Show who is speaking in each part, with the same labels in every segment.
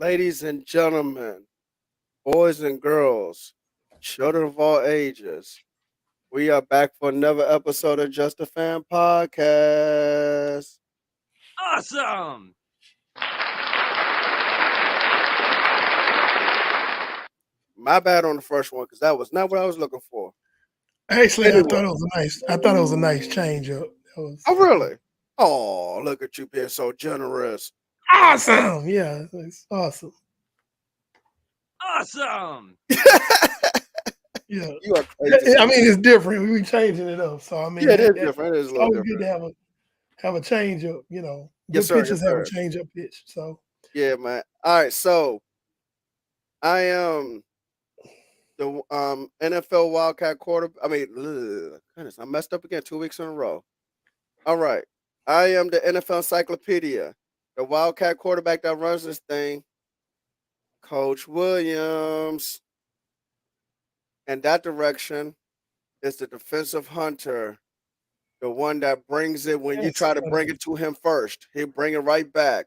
Speaker 1: Ladies and gentlemen, boys and girls, children of all ages, we are back for another episode of Just a Fan Podcast.
Speaker 2: Awesome!
Speaker 1: My bad on the first one because that was not what I was looking for.
Speaker 3: Actually,
Speaker 1: Anyway.
Speaker 3: I thought it was a nice change up.
Speaker 1: Oh, really? Oh, look at you being so generous.
Speaker 3: Awesome. Yeah, it's awesome.
Speaker 2: Awesome!
Speaker 3: Yeah.
Speaker 1: You are crazy.
Speaker 3: I mean, it's different. We changing it up. So, I mean,
Speaker 1: Yeah, it is different. It is a
Speaker 3: it's
Speaker 1: little
Speaker 3: always
Speaker 1: different.
Speaker 3: good to have a change up, you know. Good
Speaker 1: Yes, sir.
Speaker 3: pitchers have a change up pitch. So,
Speaker 1: yeah, man. All right, so I am the NFL Wildcat quarterback. I mean, goodness, I messed up again 2 weeks in a row. All right. I am the NFL encyclopedia, the Wildcat quarterback that runs this thing, Coach Williams. And that direction is the defensive hunter, the one that brings it when you try to bring it to him first. He'll bring it right back.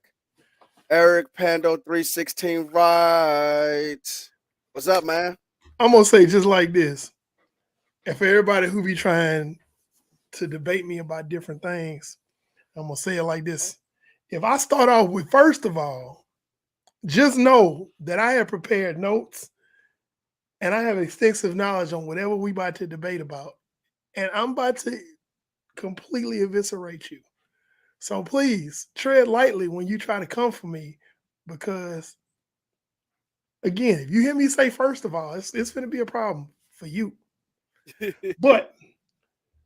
Speaker 1: Eric Pando 316 right. What's up, man?
Speaker 3: I'm going to say just like this. And for everybody who be trying to debate me about different things, I'm going to say it like this. If I start off with, first of all, just know that I have prepared notes and I have extensive knowledge on whatever we about to debate about. And I'm about to completely eviscerate you. So please tread lightly when you try to come for me, because again, if you hear me say first of all, it's going to be a problem for you. But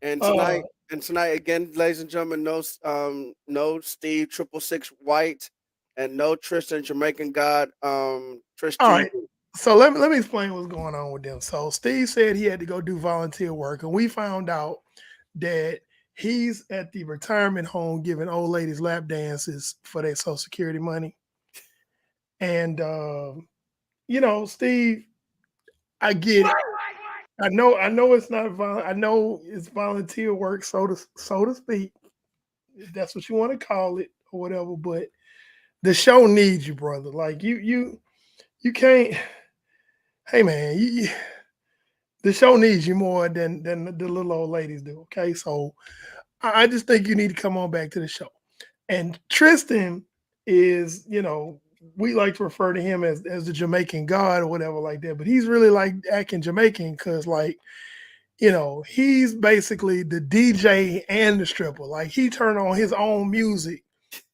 Speaker 1: and tonight again, ladies and gentlemen, no Steve 666 White and no Tristan Jamaican God Tristan.
Speaker 3: All right. So let me explain what's going on with them. So Steve said he had to go do volunteer work, and we found out that he's at the retirement home giving old ladies lap dances for their Social Security money. And you know, Steve, I get it. I know it's not I know it's volunteer work, so to speak. If that's what you want to call it or whatever, but the show needs you, brother. Like you can't. Hey man, the show needs you more than the little old ladies do. Okay, so I just think you need to come on back to the show. And Tristan is, you know, we like to refer to him as the Jamaican God or whatever like that, but he's really like acting Jamaican because, like, you know, he's basically the DJ and the stripper. Like, he turn on his own music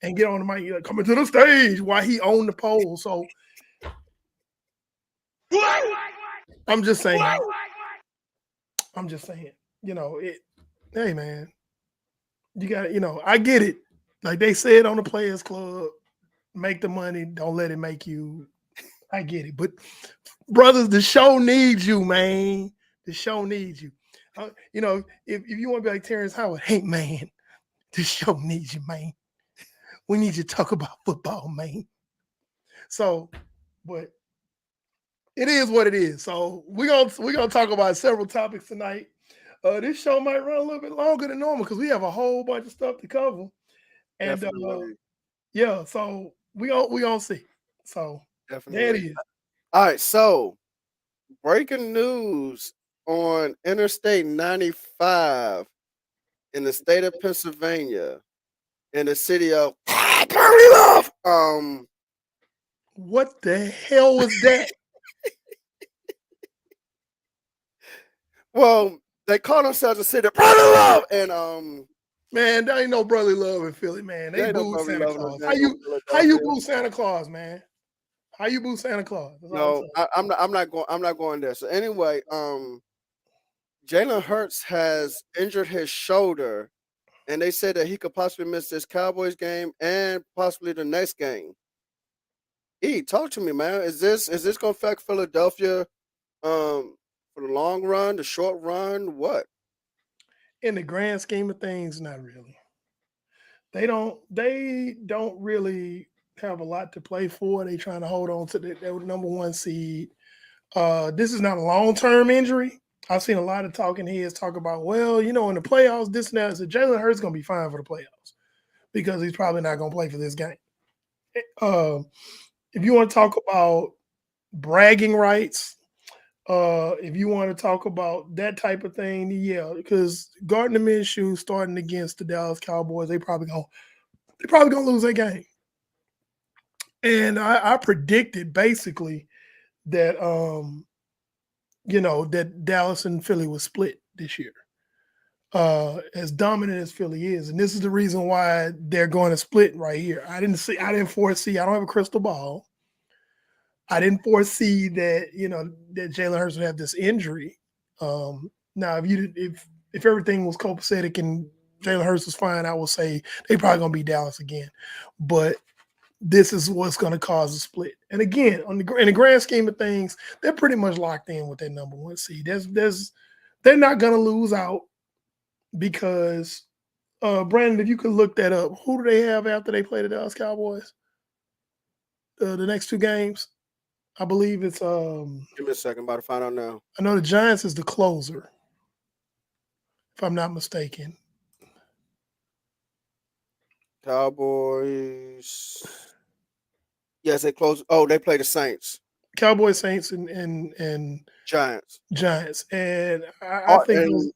Speaker 3: and get on the mic, like, coming to the stage while he on the pole. So I'm just saying, you know, hey man, you got, you know, I get it. Like they said on the Players Club, make the money, don't let it make you. I get it. But brothers, the show needs you, man. The show needs you. You know, if you want to be like Terrence Howard, hey man, the show needs you, man. We need you to talk about football, man. So, but it is what it is. So we're gonna talk about several topics tonight. This show might run a little bit longer than normal because we have a whole bunch of stuff to cover. And yeah, so we gonna see. So
Speaker 1: definitely.
Speaker 3: There it is.
Speaker 1: All right, so breaking news on Interstate 95 in the state of Pennsylvania, in the city of
Speaker 3: what the hell was that?
Speaker 1: Well, they call themselves a city of brother love, and
Speaker 3: Man, there ain't no brotherly love in Philly, man. They
Speaker 1: there ain't no
Speaker 3: booed
Speaker 1: brother
Speaker 3: Santa
Speaker 1: love in no
Speaker 3: Claus.
Speaker 1: dang on
Speaker 3: How you
Speaker 1: Philadelphia.
Speaker 3: boo Santa Claus, man? How you boo Santa Claus? That's all I'm
Speaker 1: No,
Speaker 3: saying.
Speaker 1: I'm not going there. So anyway, Jalen Hurts has injured his shoulder, and they said that he could possibly miss this Cowboys game and possibly the next game. Talk to me, man. Is this gonna affect Philadelphia for the long run, the short run? What?
Speaker 3: In the grand scheme of things, not really. They don't really have a lot to play for. They trying to hold on to their number one seed. This is not a long-term injury. I've seen a lot of talking heads talk about, well, in the playoffs, this and that. So Jalen Hurts gonna be fine for the playoffs because he's probably not gonna play for this game. Um, if you want to talk about bragging rights, if you want to talk about that type of thing, yeah, because Gardner Minshew starting against the Dallas Cowboys, they probably gonna lose that game. And I predicted basically that that Dallas and Philly was split this year. As dominant as Philly is, and this is the reason why they're going to split right here. I didn't foresee. I don't have a crystal ball. I didn't foresee that Jalen Hurts would have this injury. Now, if everything was copacetic and Jalen Hurts was fine, I would say they probably gonna beat Dallas again. But this is what's going to cause a split. And again, in the grand scheme of things, they're pretty much locked in with their number one seed. They're not going to lose out because Brandon, if you could look that up, who do they have after they play the Dallas Cowboys? The next two games, I believe it's
Speaker 1: Give me a second. About to find out now.
Speaker 3: I know the Giants is the closer, if I'm not mistaken.
Speaker 1: Cowboys. Yes, they close. Oh, they play the Saints,
Speaker 3: Cowboys, Saints, and
Speaker 1: Giants.
Speaker 3: Giants, and I
Speaker 1: Oh,
Speaker 3: think
Speaker 1: and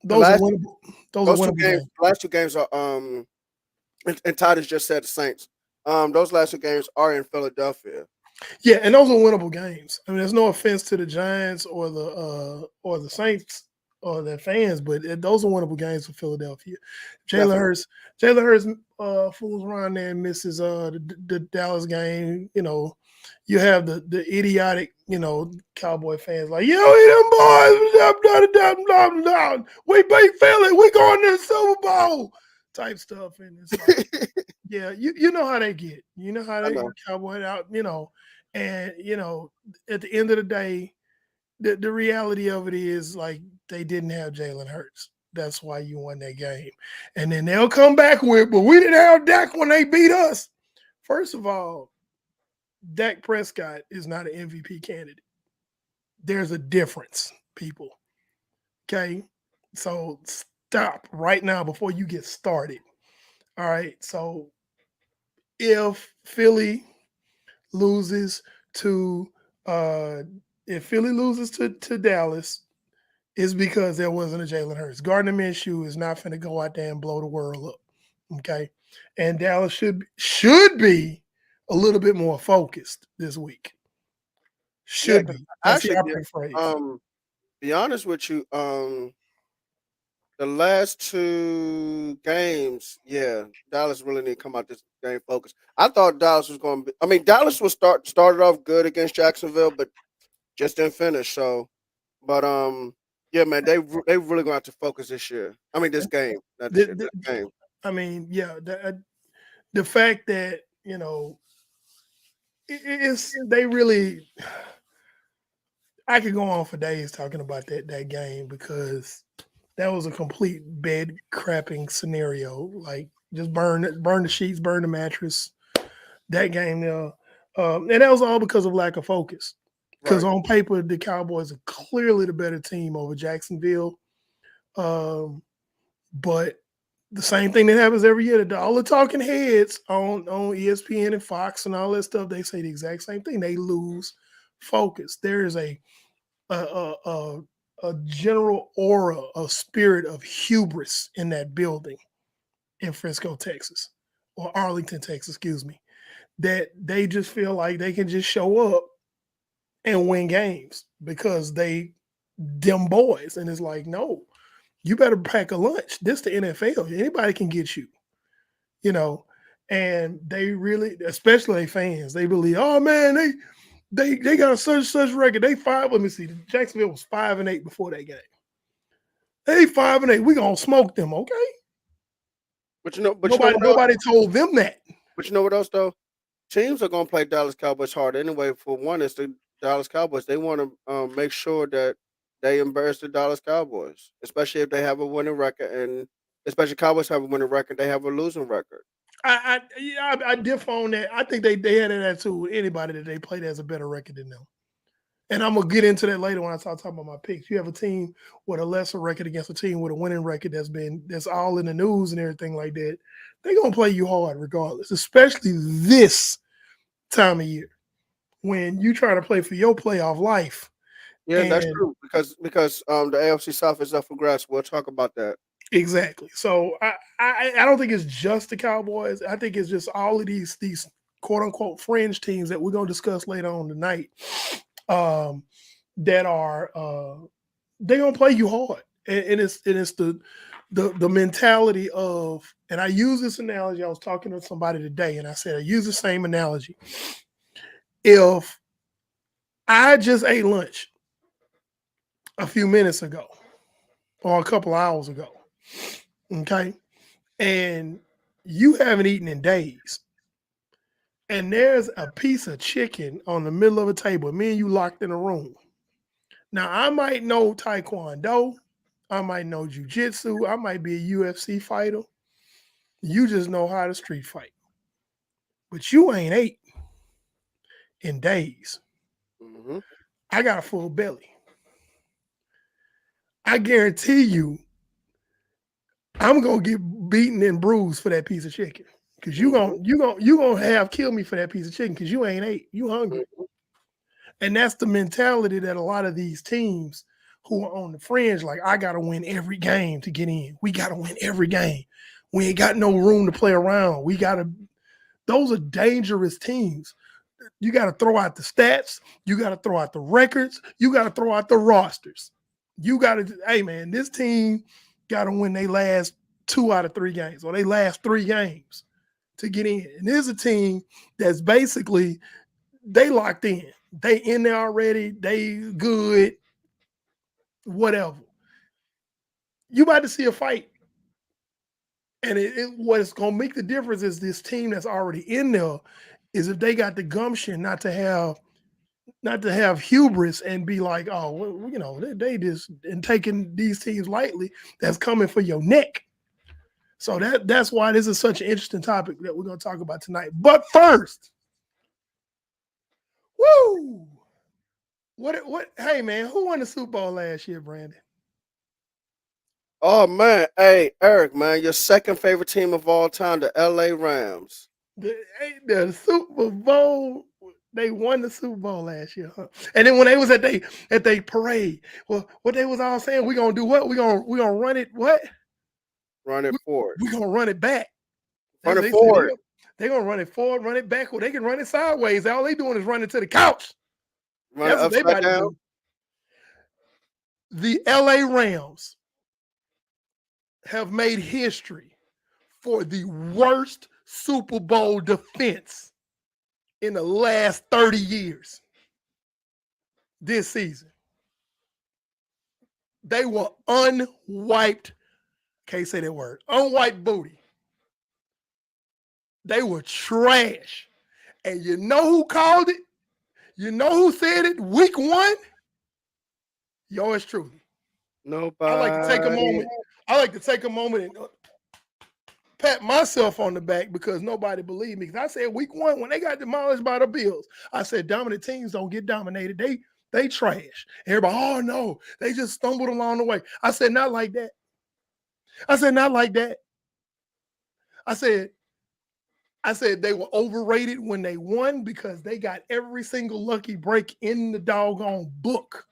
Speaker 1: the
Speaker 3: those are
Speaker 1: last
Speaker 3: winnable. Those are
Speaker 1: those two
Speaker 3: winnable
Speaker 1: games,
Speaker 3: games.
Speaker 1: last two games are and Titus just said the Saints. Those last two games are in Philadelphia.
Speaker 3: Yeah, and those are winnable games. I mean, there's no offense to the Giants or the Saints or their fans, but those are winnable games for Philadelphia. Jalen
Speaker 1: Definitely.
Speaker 3: Hurts, Jalen Hurts fools around there and misses the Dallas game. You have the idiotic Cowboy fans like, yo, them boys, we beat Philly, we going to the Super Bowl type stuff, and it's like. Yeah, you know how they get. You know how
Speaker 1: I
Speaker 3: they
Speaker 1: know.
Speaker 3: cowboy out, and at the end of the day, the reality of it is like they didn't have Jalen Hurts. That's why you won that game. And then they'll come back with, but we didn't have Dak when they beat us. First of all, Dak Prescott is not an MVP candidate. There's a difference, people. Okay. So stop right now before you get started. All right. So if Philly loses to uh if Philly loses to Dallas, it's because there wasn't a Jalen Hurts. Gardner Minshew is not finna go out there and blow the world up. Okay. And Dallas should be a little bit more focused this week.
Speaker 1: Yeah,
Speaker 3: Should
Speaker 1: 'cause
Speaker 3: be. That's the
Speaker 1: actually, yeah,
Speaker 3: operative phrase.
Speaker 1: be honest with you, the last two games, yeah, Dallas really need to come out this game focused. I thought Dallas was going to be. I mean, Dallas was started off good against Jacksonville, but just didn't finish. So, but yeah, man, they really going to have to focus this year. I mean, this game, not this
Speaker 3: The,
Speaker 1: year,
Speaker 3: the,
Speaker 1: this game.
Speaker 3: I mean, yeah, the fact that it's they really. I could go on for days talking about that game because that was a complete bed crapping scenario. Like just burn the sheets, burn the mattress. That game there, and that was all because of lack of focus. Because
Speaker 1: Right,
Speaker 3: on paper, the Cowboys are clearly the better team over Jacksonville. Um, but the same thing that happens every year. All the talking heads on ESPN and Fox and all that stuff, they say the exact same thing. They lose focus. There is a, a, a, a general aura, a spirit of hubris in that building in Frisco, Texas, or Arlington, Texas, excuse me, that they just feel like they can just show up and win games because they them boys. And it's like, no, you better pack a lunch. This the NFL. Anybody can get you, you know. And they really, especially they fans, they believe, oh man, they got a such record. They five. Let me see. Jacksonville was 5-8 before that game. They 5-8. We gonna smoke them, okay?
Speaker 1: But you know
Speaker 3: Nobody told them that.
Speaker 1: But you know what else though? Teams are gonna play Dallas Cowboys hard anyway. For one, it's the Dallas Cowboys. They want to make sure that they embarrass the Dallas Cowboys, especially if they have a winning record, and especially Cowboys have a winning record. They have a losing record.
Speaker 3: I diff on that. I think they had that too. Anybody that they played has a better record than them. And I'm gonna get into that later when I start talking about my picks. You have a team with a lesser record against a team with a winning record that's all in the news and everything like that. They're gonna play you hard regardless, especially this time of year when you try to play for your playoff life.
Speaker 1: Yeah, that's true because the AFC South is up for grabs. We'll talk about that.
Speaker 3: Exactly. So I don't think it's just the Cowboys. I think it's just all of these quote unquote fringe teams that we're gonna discuss later on tonight. That are they're gonna play you hard, and it's the mentality of. And I use this analogy. I was talking to somebody today, and I said I use the same analogy. If I just ate lunch a few minutes ago or a couple hours ago, okay, and you haven't eaten in days, and there's a piece of chicken on the middle of a table, me and you locked in a room. Now, I might know Taekwondo, I might know Jiu-Jitsu, I might be a UFC fighter. You just know how to street fight. But you ain't ate in days.
Speaker 1: Mm-hmm.
Speaker 3: I got a full belly. I guarantee you, I'm gonna get beaten and bruised for that piece of chicken. Because you gonna have killed me for that piece of chicken because you ain't ate. You hungry.
Speaker 1: Mm-hmm.
Speaker 3: And that's the mentality that a lot of these teams who are on the fringe, like, I got to win every game to get in. We got to win every game. We ain't got no room to play around. Those are dangerous teams. You got to throw out the stats. You got to throw out the records. You got to throw out the rosters. You got to, hey, man, this team got to win their last 2 out of 3 games or they last 3 games to get in. And there's a team that's basically, they locked in. They in there already. They good. Whatever. You about to see a fight. And what's going to make the difference is this team that's already in there is if they got the gumption not to have hubris and be like, oh, well, you know, they just and taking these teams lightly, that's coming for your neck. So that's why this is such an interesting topic that we're going to talk about tonight. But first, woo! What? Hey, man, who won the Super Bowl last year, Brandon?
Speaker 1: Oh man, hey Eric, man, your second favorite team of all time, the LA Rams.
Speaker 3: The Super Bowl, they won the Super Bowl last year, huh? And then when they was at they parade, well, what they was all saying, we gonna do what? We gonna run it what?
Speaker 1: Run it forward.
Speaker 3: We gonna run it back.
Speaker 1: Run it forward.
Speaker 3: They're gonna run it forward, run it back. Well, they can run it sideways. All they doing is running to the couch.
Speaker 1: Run it upside down.
Speaker 3: The LA Rams have made history for the worst Super Bowl defense in the last 30 years this season. They were unwiped, can't say that word, unwiped booty. They were trash. And you know who called it? You know who said it? Week 1? Yours truly.
Speaker 1: Nobody.
Speaker 3: I like to take a moment and pat myself on the back because nobody believed me. Because I said week 1, when they got demolished by the Bills, I said dominant teams don't get dominated. They trash. Everybody, oh no, they just stumbled along the way. I said, not like that. I said they were overrated when they won because they got every single lucky break in the doggone book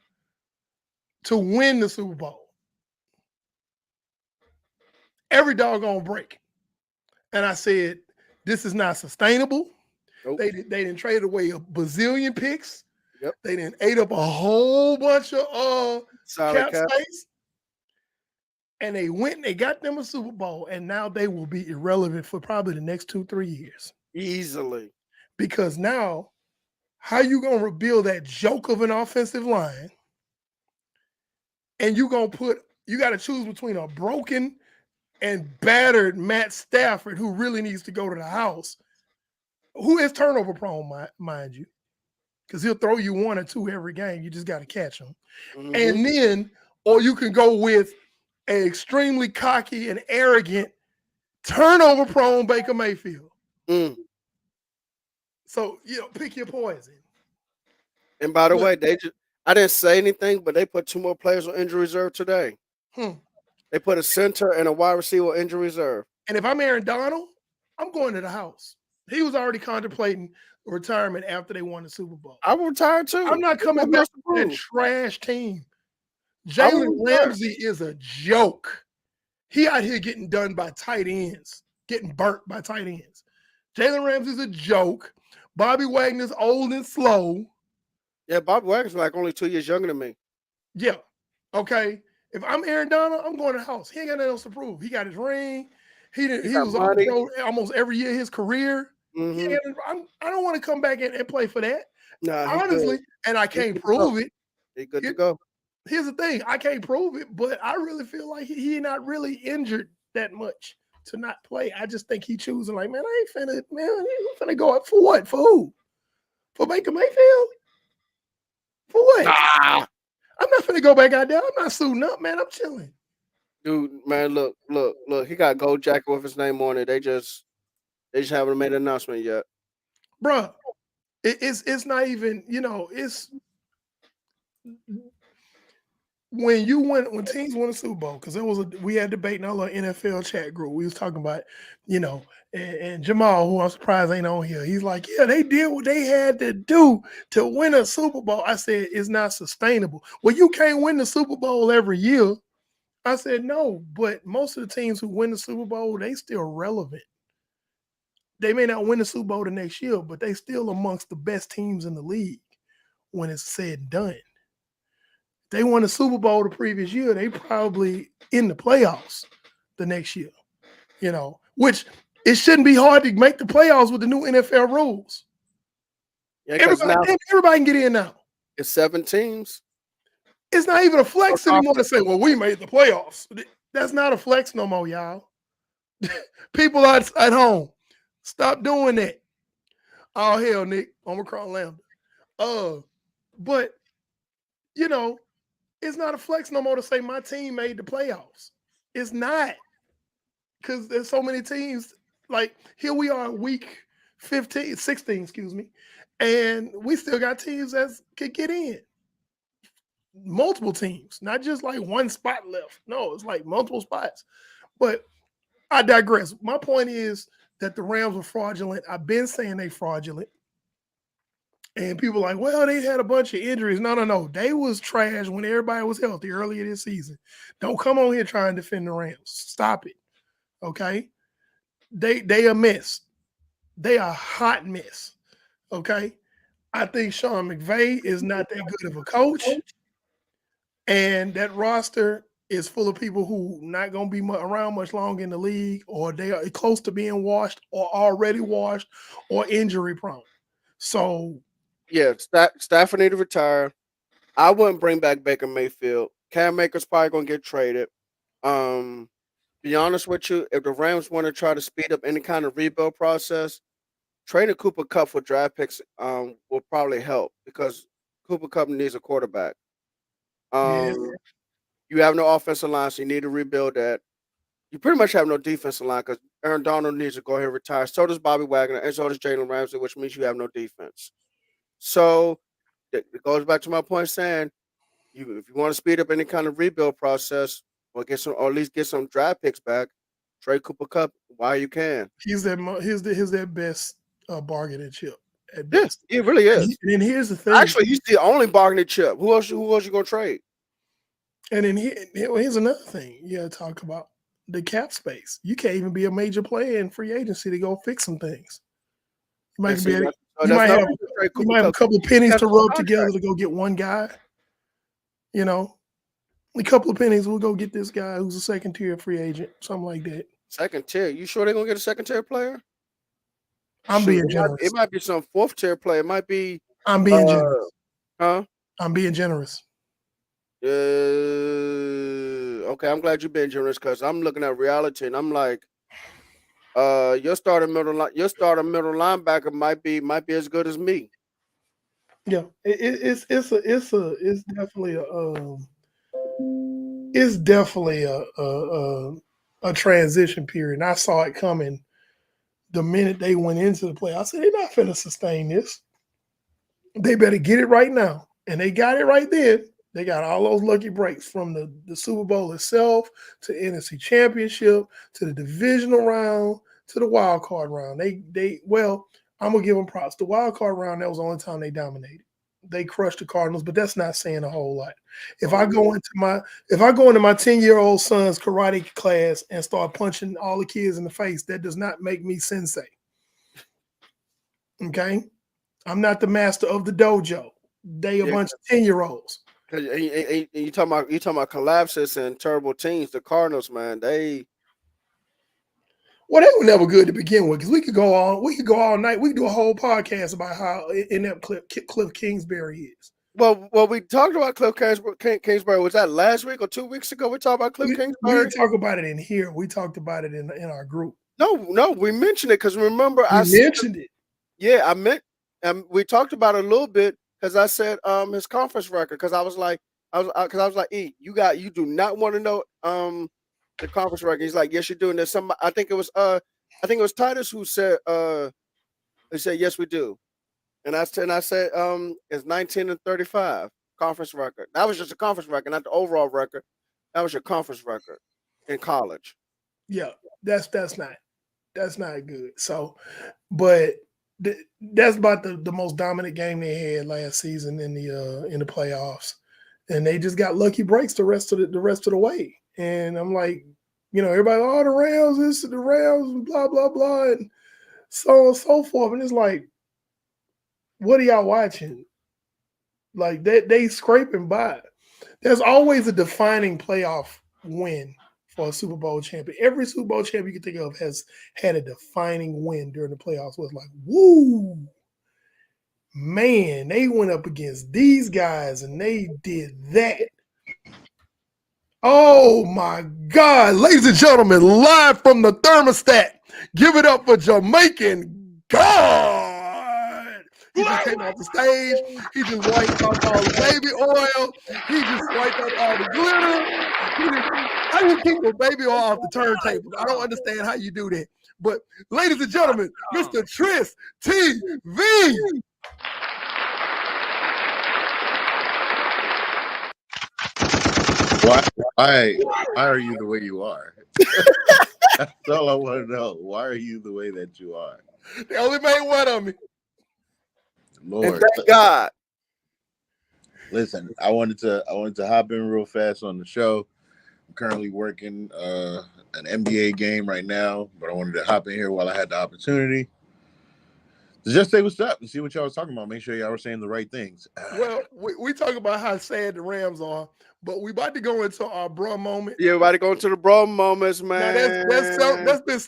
Speaker 3: to win the Super Bowl. Every doggone break. And I said, this is not sustainable. Nope. They didn't trade away a bazillion picks.
Speaker 1: Yep.
Speaker 3: They didn't ate up a whole bunch of
Speaker 1: Solid
Speaker 3: cap
Speaker 1: cap.
Speaker 3: space, and they went and they got them a Super Bowl, and now they will be irrelevant for probably the next 2-3 years.
Speaker 1: Easily.
Speaker 3: Because now, how you gonna rebuild that joke of an offensive line? And you got to choose between a broken and battered Matt Stafford, who really needs to go to the house, who is turnover prone, mind you, because he'll throw you 1 or 2 every game. You just got to catch him.
Speaker 1: Mhm.
Speaker 3: And then, or you can go with an extremely cocky and arrogant, turnover prone Baker Mayfield.
Speaker 1: Mm.
Speaker 3: So, pick your poison.
Speaker 1: And by the
Speaker 3: But-
Speaker 1: way, I didn't say anything, but they put 2 more players on injury reserve today. They put a center and a wide receiver on injury reserve.
Speaker 3: And if I'm Aaron Donald, I'm going to the house. He was already contemplating retirement after they won the Super Bowl.
Speaker 1: I would retire too.
Speaker 3: I'm not coming back to that trash team. Jalen Ramsey is a joke. He out here getting done by tight ends, getting burnt by tight ends. Jalen Ramsey's a joke. Bobby Wagner's old and slow.
Speaker 1: Yeah, Bobby Wagner's like only 2 years younger than me.
Speaker 3: Yeah. Okay. If I'm Aaron Donald, I'm going to the house. He ain't got nothing else to prove. He got his ring. He was on the road almost every year of his career.
Speaker 1: Mm-hmm.
Speaker 3: I don't want to come back and play for that.
Speaker 1: Nah,
Speaker 3: honestly, and I can't prove it.
Speaker 1: He's good to go.
Speaker 3: Here's the thing. I can't prove it, but I really feel like he not really injured that much to not play. I just think he choosing like, man, I ain't finna go up for what? For who? For Baker Mayfield? For what?
Speaker 1: Ah!
Speaker 3: I'm not finna go back out there. I'm not suiting up, man. I'm chilling.
Speaker 1: Dude, man, look. He got a gold jacket with his name on it. They just haven't made an announcement yet.
Speaker 3: Bruh, it's not even, it's when teams win a Super Bowl, because we had a debate in our little NFL chat group. We was talking about, and Jamal, who I'm surprised ain't on here, he's like, yeah, they did what they had to do to win a Super Bowl. I said, it's not sustainable. Well, you can't win the Super Bowl every year. I said, no, but most of the teams who win the Super Bowl, they still relevant. They may not win the Super Bowl the next year, but they still amongst the best teams in the league when it's said and done. They won the Super Bowl the previous year, they probably in the playoffs the next year, which it shouldn't be hard to make the playoffs with the new NFL rules. Yeah, everybody can get in now.
Speaker 1: It's 7 teams.
Speaker 3: It's not even a flex anymore to say, well, we made the playoffs. That's not a flex no more, y'all. People at home, stop doing that. Oh, hell, Nick, Omicron Lambda. But, it's not a flex no more to say my team made the playoffs. It's not. Because there's so many teams. Like, here we are week 16, and we still got teams that could get in. Multiple teams, not just like one spot left. No, it's like multiple spots. But I digress. My point is that the Rams were fraudulent. I've been saying they fraudulent. And people are like, well, they had a bunch of injuries. No. They was trash when everybody was healthy earlier this season. Don't come on here trying to defend the Rams. Stop it. Okay? They a mess. They are a hot mess. Okay? I think Sean McVay is not that good of a coach. And that roster is full of people who not going to be around much longer in the league, or they are close to being washed or already washed or injury prone. So,
Speaker 1: yeah, Stafford need to retire. I wouldn't bring back Baker Mayfield. Cam Akers probably going to get traded. Be honest with you, if the Rams want to try to speed up any kind of rebuild process, trading Cooper Kupp for draft picks will probably help, because Cooper Kupp needs a quarterback. You have no offensive line, so you need to rebuild that. You pretty much have no defensive line, because Aaron Donald needs to go ahead and retire. So does Bobby Wagner, and so does Jalen Ramsey, which means you have no defense. So it goes back to my point saying, if you want to speed up any kind of rebuild process, or at least get some draft picks back, trade Cooper Kupp while you can.
Speaker 3: He's their best bargaining chip at
Speaker 1: best. Yeah, it really is.
Speaker 3: And here's the thing.
Speaker 1: Actually, he's the only bargaining chip. Who else you going to trade?
Speaker 3: And then here's another thing you got to talk about: the cap space. You can't even be a major player in free agency to go fix some things. You might have a couple pennies to rub together to go get one guy. A couple of pennies, we'll go get this guy who's a second tier free agent, something like that.
Speaker 1: Second tier. You sure they're gonna get a second tier player?
Speaker 3: I'm
Speaker 1: Shoot,
Speaker 3: being
Speaker 1: it
Speaker 3: generous.
Speaker 1: might be some fourth tier player. It might be
Speaker 3: I'm being generous.
Speaker 1: huh?
Speaker 3: I'm being generous.
Speaker 1: Okay, I'm glad you've been generous because I'm looking at reality and I'm like, your starting middle linebacker might be as good as me.
Speaker 3: Yeah, it's definitely a transition period. And I saw it coming the minute they went into the play. I said they're not finna sustain this. They better get it right now, and they got it right then. They got all those lucky breaks from the Super Bowl itself to NFC Championship to the divisional round to the wild card round. I'm gonna give them props. The wild card round, that was the only time they dominated. They crushed the Cardinals, but that's not saying a whole lot. If I go into my 10-year-old son's karate class and start punching all the kids in the face, that does not make me sensei. Okay? I'm not the master of the dojo. They a bunch of 10-year-olds.
Speaker 1: You talking about collapses and terrible teams. The Cardinals, man, they
Speaker 3: Well, they were never good to begin with because we could go all night. We could do a whole podcast about how inept Cliff Kingsbury is.
Speaker 1: well, we talked about Cliff Kingsbury. Was that last week or 2 weeks ago? We talked about Cliff
Speaker 3: We
Speaker 1: Kingsbury.
Speaker 3: didn't talk about it in here. We talked about it in our group.
Speaker 1: No, we mentioned it because remember
Speaker 3: I mentioned it.
Speaker 1: Yeah, I meant we talked about it a little bit because I said his conference record because I was like E, you do not want to know the conference record. He's like, yes, you do. And there's some I think it was Titus who said yes we do. And I said it's 19-35 conference record. That was just a conference record, not the overall record. That was your conference record in college.
Speaker 3: Yeah, that's not good. So, but that's about the most dominant game they had last season in the playoffs, and they just got lucky breaks the rest of the way. And I'm like, everybody, the Rams, this is the Rams, and blah blah blah, and so on and so forth. And it's like, what are y'all watching? Like they scraping by. There's always a defining playoff win for a Super Bowl champion. Every Super Bowl champion you can think of has had a defining win during the playoffs. Where it's like, woo, man, they went up against these guys and they did that. Oh my God, ladies and gentlemen, live from the thermostat, give it up for Jamaican God. He just came off the stage. He just wiped off all the baby oil. He just wiped off all the glitter. How do you keep the baby oil off the turntable? I don't understand how you do that. But ladies and gentlemen, Mr. Tris TV.
Speaker 4: Why are you the way you are? That's all I want to know. Why are you the way that you are?
Speaker 3: They only made one of me.
Speaker 4: Lord,
Speaker 1: and thank God.
Speaker 4: Listen, I wanted to hop in real fast on the show. I'm currently working an NBA game right now, but I wanted to hop in here while I had the opportunity to just say what's up and see what y'all was talking about. Make sure y'all were saying the right things.
Speaker 3: Well, we talk about how sad the Rams are, but we about to go into our bro moment.
Speaker 1: Yeah, everybody going to the bro moments, man.
Speaker 3: Now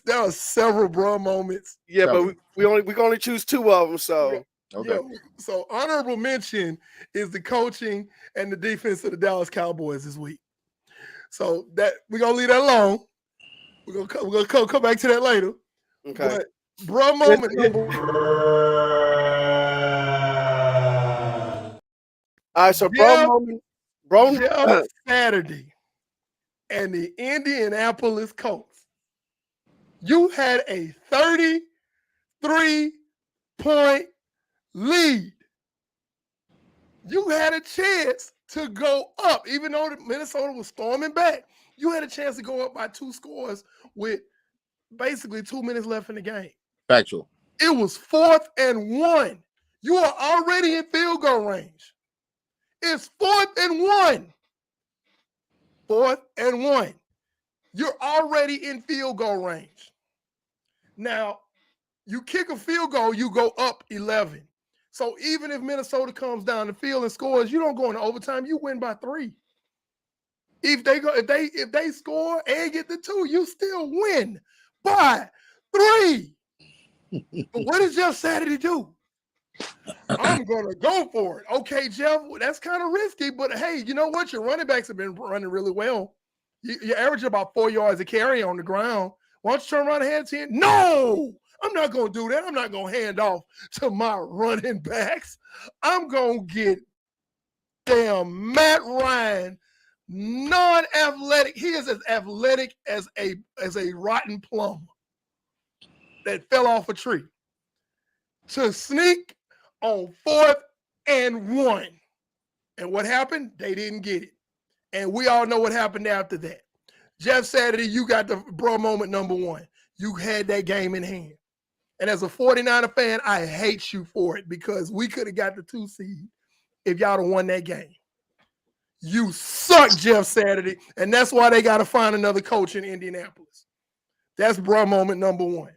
Speaker 3: there are several bro moments.
Speaker 1: Yeah, but we can only choose two of them. So
Speaker 4: okay.
Speaker 3: Yeah, so honorable mention is the coaching and the defense of the Dallas Cowboys this week. So that we're gonna leave that alone. We're gonna come back to that later.
Speaker 1: okay.
Speaker 3: But bro moment.
Speaker 1: All right, so
Speaker 3: Jeff Saturday and the Indianapolis Colts. You had a 33-point lead. You had a chance to go up, even though Minnesota was storming back. You had a chance to go up by 2 scores with basically 2 minutes left in the game.
Speaker 4: Factual.
Speaker 3: It was 4th and 1. You are already in field goal range. It's 4th and 1. 4th and 1. You're already in field goal range. Now, you kick a field goal, you go up 11. So even if Minnesota comes down the field and scores, you don't go into overtime, you win by 3. If they score and get the 2, you still win by 3. But what does Jeff Saturday do? I'm gonna go for it. Okay, Jeff, that's kind of risky, but hey, you know what? Your running backs have been running really well. You're averaging about 4 yards a carry on the ground. Why don't you turn around and hand to him? No, I'm not gonna do that. I'm not gonna hand off to my running backs. I'm gonna get damn Matt Ryan, non-athletic. He is as athletic as a rotten plum that fell off a tree to sneak on 4th and 1. And what happened? They didn't get it. And we all know what happened after that. Jeff Saturday, you got the bro moment number 1. You had that game in hand. And as a 49er fan, I hate you for it because we could have got the 2 seed if y'all had won that game. You suck, Jeff Saturday. And that's why they got to find another coach in Indianapolis. That's bro moment number 1.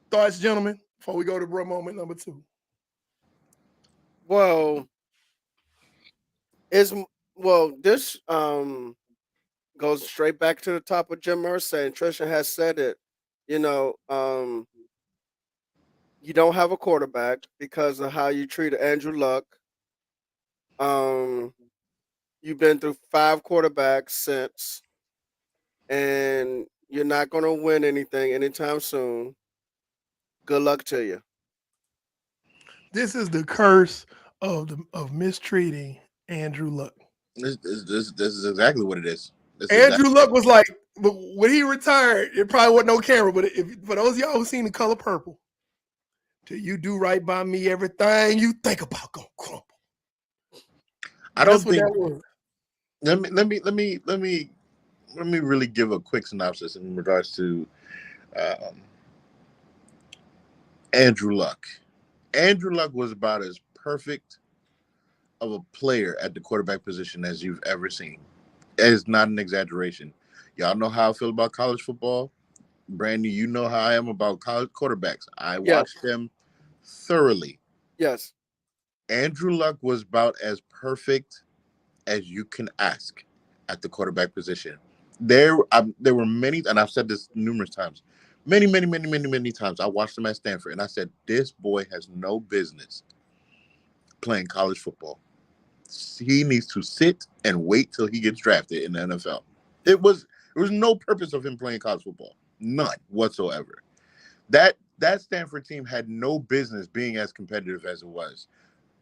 Speaker 3: Thoughts, gentlemen, before we go to bro moment number 2?
Speaker 1: Well, this goes straight back to the top of Jim Irsay, and Trisha has said it. You don't have a quarterback because of how you treated Andrew Luck. You've been through 5 quarterbacks since, and you're not going to win anything anytime soon. Good luck to you.
Speaker 3: This is the curse of mistreating Andrew Luck.
Speaker 4: This is exactly what it is.
Speaker 3: Andrew Luck was like, when he retired, it probably wasn't no camera, but for those of y'all who seen The Color Purple, till you do right by me, everything you think about gonna crumble.
Speaker 4: I don't think. Let me really give a quick synopsis in regards to Andrew Luck. Andrew Luck was about as perfect of a player at the quarterback position as you've ever seen. It's not an exaggeration. Y'all know how I feel about college football. Brandy, you know how I am about college quarterbacks. I watched them thoroughly.
Speaker 1: Yes.
Speaker 4: Andrew Luck was about as perfect as you can ask at the quarterback position. There were many, and I've said this numerous times, many times. I watched him at Stanford, and I said, this boy has no business playing college football. He needs to sit and wait till he gets drafted in the NFL. There was no purpose of him playing college football. None whatsoever. That Stanford team had no business being as competitive as it was,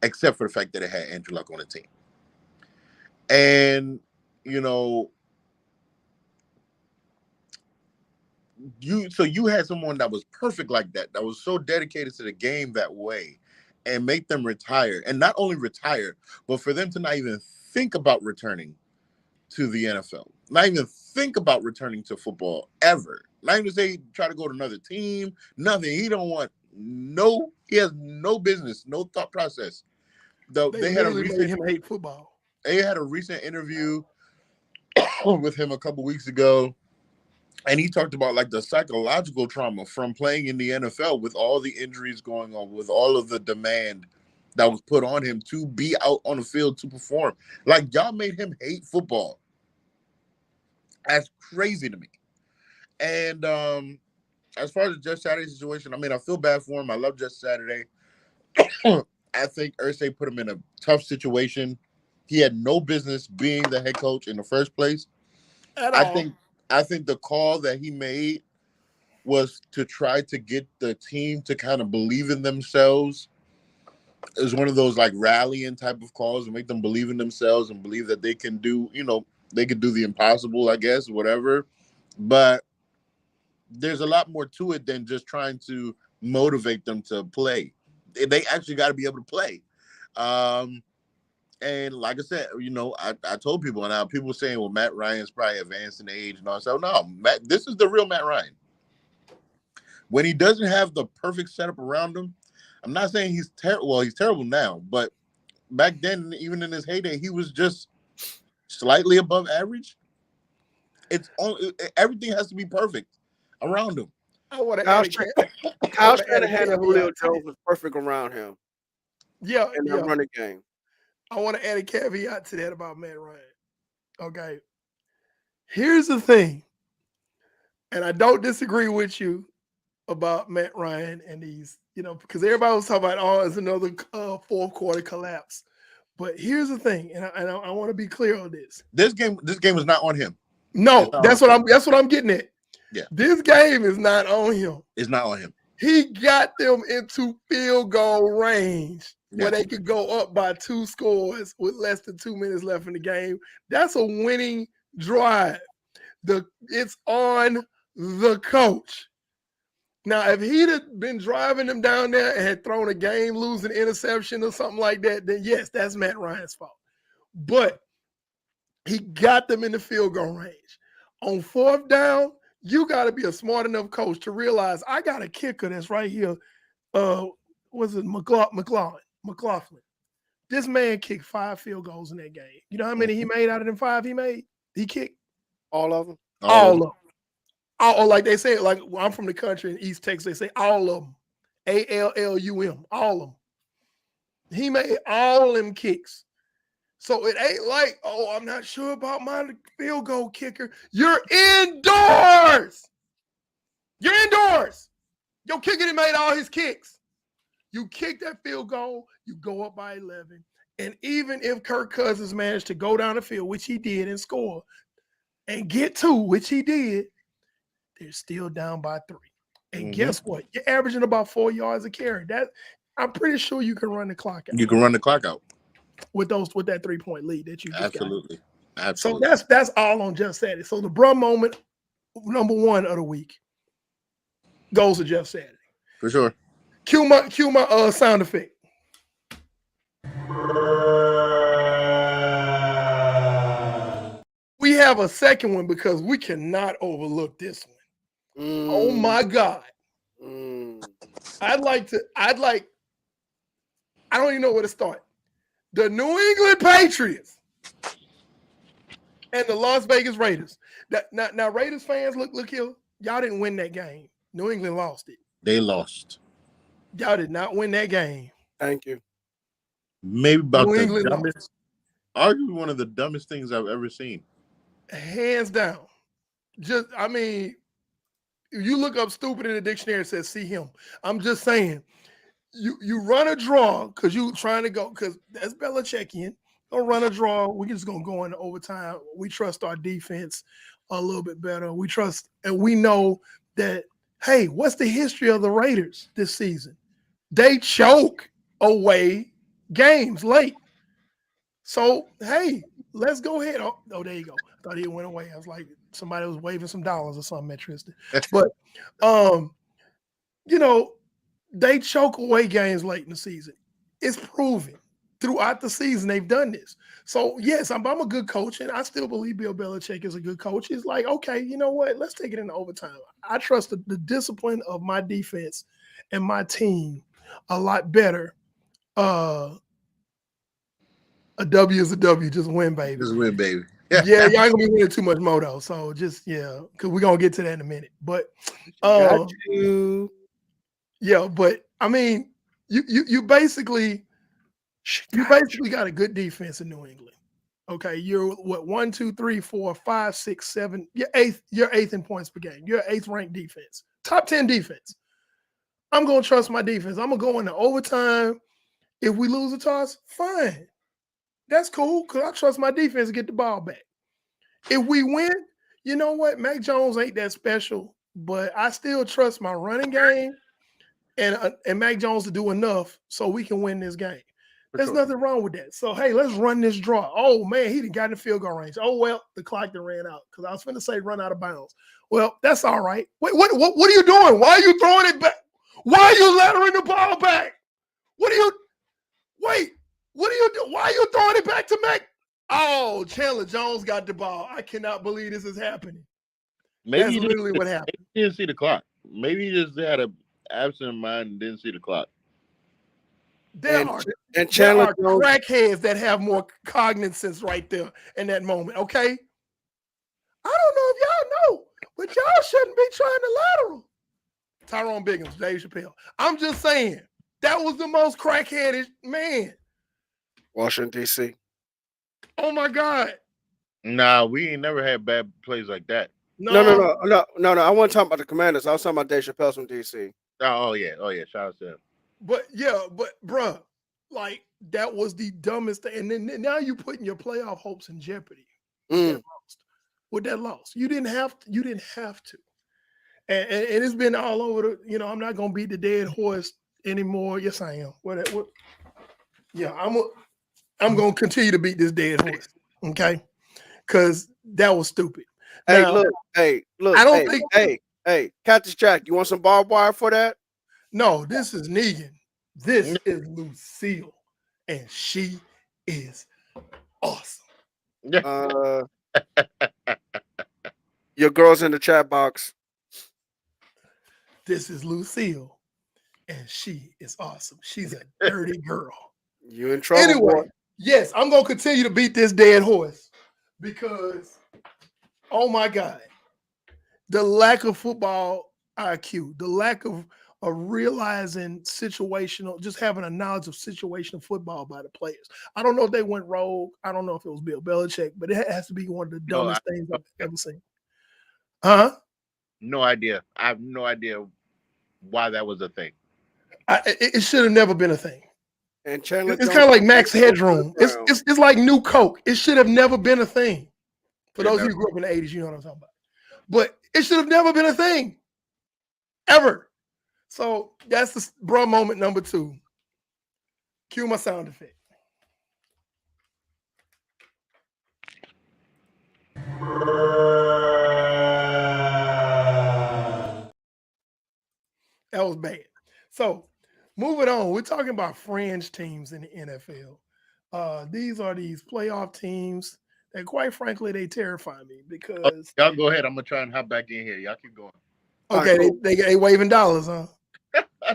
Speaker 4: except for the fact that it had Andrew Luck on the team. And, you had someone that was perfect like that was so dedicated to the game that way, and make them retire. And not only retire, but for them to not even think about returning to the NFL. Not even think about returning to football ever. Not even say try to go to another team. Nothing. He has no business, no thought process.
Speaker 3: They had made him hate football.
Speaker 4: They had a recent interview with him a couple weeks ago, and he talked about like the psychological trauma from playing in the NFL with all the injuries going on, with all of the demand that was put on him to be out on the field to perform. Like, y'all made him hate football. That's crazy to me. And as far as the Jeff Saturday situation, I mean, I feel bad for him. I love Jeff Saturday. I think Irsay put him in a tough situation. He had no business being the head coach in the first place. I think the call that he made was to try to get the team to kind of believe in themselves. It was one of those like rallying type of calls and make them believe in themselves and believe that they can do, they could do the impossible, I guess, whatever. But there's a lot more to it than just trying to motivate them to play. They actually got to be able to play. And like I said, I told people, and now people were saying, well, Matt Ryan's probably advanced in age and all. So no, this is the real Matt Ryan. When he doesn't have the perfect setup around him, I'm not saying he's terrible. Well, he's terrible now, but back then, even in his heyday, he was just slightly above average. Everything has to be perfect around him.
Speaker 1: I want to Kyle Shanahan and Julio Jones was perfect around him.
Speaker 3: Yeah,
Speaker 1: in the running game.
Speaker 3: I want to add a caveat to that about Matt Ryan. Okay. Here's the thing, and I don't disagree with you about Matt Ryan and these, because everybody was talking about, oh, it's another fourth quarter collapse. But here's the thing, and I want to be clear on this.
Speaker 4: This game is not on him.
Speaker 3: No, that's what I'm getting at.
Speaker 4: Yeah.
Speaker 3: This game is not on him.
Speaker 4: It's not on him.
Speaker 3: He got them into field goal range where they could go up by 2 scores with less than 2 minutes left in the game. That's a winning drive. It's on the coach. Now, if he'd have been driving them down there and had thrown a game-losing interception or something like that, then yes, that's Matt Ryan's fault. But he got them in the field goal range. On 4th down, you got to be a smart enough coach to realize I got a kicker that's right here. Was it McLaughlin? This man kicked 5 field goals in that game. You know how many he made out of them 5 he made? He kicked
Speaker 1: All of them.
Speaker 3: all of them. All, like they say, like I'm from the country in East Texas, they say all of them. ALLUM, all of them. He made all of them kicks. So it ain't like, oh, I'm not sure about my field goal kicker. You're indoors. You're indoors. Your kicker made all his kicks. You kick that field goal, you go up by 11. And even if Kirk Cousins managed to go down the field, which he did, and score, and get 2, which he did, they're still down by 3. And guess what? You're averaging about 4 yards a carry. That I'm pretty sure you can run the clock out.
Speaker 4: You can run the clock out
Speaker 3: with that 3-point lead that you just
Speaker 4: absolutely.
Speaker 3: got.
Speaker 4: Absolutely.
Speaker 3: So that's all on Jeff Saturday. So the bruh moment, number 1 of the week, goes to Jeff Saturday.
Speaker 4: For sure.
Speaker 3: Cue my sound effect. We have a second one because we cannot overlook this one. Oh my God. I don't even know where to start. The New England Patriots and the Las Vegas Raiders. Now Raiders fans, look here. Y'all didn't win that game. New England lost it.
Speaker 4: They lost.
Speaker 3: Y'all did not win that game.
Speaker 1: Thank you.
Speaker 4: Maybe about
Speaker 3: New
Speaker 4: the
Speaker 3: England
Speaker 4: dumbest, arguably one of the dumbest things I've ever seen.
Speaker 3: Hands down. You look up stupid in the dictionary, it says see him. I'm just saying, you run a draw because you trying to go, because that's Belichickian. Don't run a draw. We're just going to go into overtime. We trust our defense a little bit better. We trust, and we know that, hey, what's the history of the Raiders this season? They choke away games late. So, hey, let's go ahead. Oh, there you go. I thought he went away. I was like, somebody was waving some dollars or something at Tristan. But, they choke away games late in the season. It's proven throughout the season they've done this. So, yes, I'm a good coach, and I still believe Bill Belichick is a good coach. He's like, okay, you know what? Let's take it into overtime. I trust the discipline of my defense and my team a lot better. A W is a W. Just win, baby.
Speaker 4: Just win, baby.
Speaker 3: Yeah, y'all ain't gonna be winning too much moto. So just because we're gonna get to that in a minute. But
Speaker 1: Got you.
Speaker 3: Yeah, but I mean, you basically got a good defense in New England. Okay, you're what 1, 2, 3, 4, 5, 6, 7. You're eighth in points per game. You're 8th ranked defense, top 10 defense. I'm gonna trust my defense. I'm gonna go into overtime. If we lose a toss, fine. That's cool because I trust my defense to get the ball back. If we win, you know what? Mac Jones ain't that special, but I still trust my running game and Mac Jones to do enough so we can win this game. There's nothing wrong with that. So, hey, let's run this draw. Oh, man, he done got in the field goal range. Oh, well, the clock done ran out because I was going to say run out of bounds. Well, that's all right. Wait, what are you doing? Why are you throwing it back? Why are you laterally the ball back? What are you doing? Why are you throwing it back to Mac? Oh, Chandler Jones got the ball. I cannot believe this is happening. That's literally what happened.
Speaker 4: He didn't see the clock. Maybe he just had an absent mind and didn't see the clock.
Speaker 3: There are crackheads that have more cognizance right there in that moment, okay? I don't know if y'all know, but y'all shouldn't be trying to lateral. Tyrone Biggins, Dave Chappelle. I'm just saying, that was the most crackheadish man.
Speaker 1: Washington, D.C.
Speaker 3: Oh, my God.
Speaker 4: Nah, we ain't never had bad plays like that.
Speaker 1: No. I wasn't talking about the Commanders. I was talking about Dave Chappelle from DC.
Speaker 4: Oh yeah. Shout out to him.
Speaker 3: But bruh, like that was the dumbest thing. And then now you putting your playoff hopes in jeopardy with that loss. You didn't have to. And it's been all over the, I'm not gonna beat the dead horse anymore. Yes, I am. What? Yeah, I'm gonna continue to beat this dead horse. Okay. Because that was stupid.
Speaker 1: Hey,
Speaker 3: Now,
Speaker 1: look.
Speaker 3: I don't think.
Speaker 1: Hey, Cactus Jack, you want some barbed wire for that?
Speaker 3: No, this is Negan. This is Lucille, and she is awesome.
Speaker 1: Your girl's in the chat box.
Speaker 3: This is Lucille, and she is awesome. She's a dirty girl.
Speaker 1: You in trouble?
Speaker 3: Anyway,
Speaker 1: boy.
Speaker 3: yes, I'm gonna continue to beat this dead horse because, oh my God, the lack of football IQ, the lack of realizing situational, just having a knowledge of situational football by the players. I don't know if they went rogue. I don't know if it was Bill Belichick, but it has to be one of the dumbest things I've ever seen. Huh?
Speaker 4: No idea. I have no idea why that was a thing.
Speaker 3: It should have never been a thing.
Speaker 1: And Chandler
Speaker 3: it's kind of like Max Headroom. It's like New Coke. It should have never been a thing. For those of you who grew up in the 80s, you know what I'm talking about. But it should have never been a thing. Ever. So that's the bruh moment number 2. Cue my sound effect. That was bad. So moving on, we're talking about fringe teams in the NFL. These are these playoff teams that, quite frankly, they terrify me because
Speaker 4: y'all go ahead. I'm gonna try and hop back in here. Y'all keep going.
Speaker 3: Okay, right, cool. they waving dollars, huh?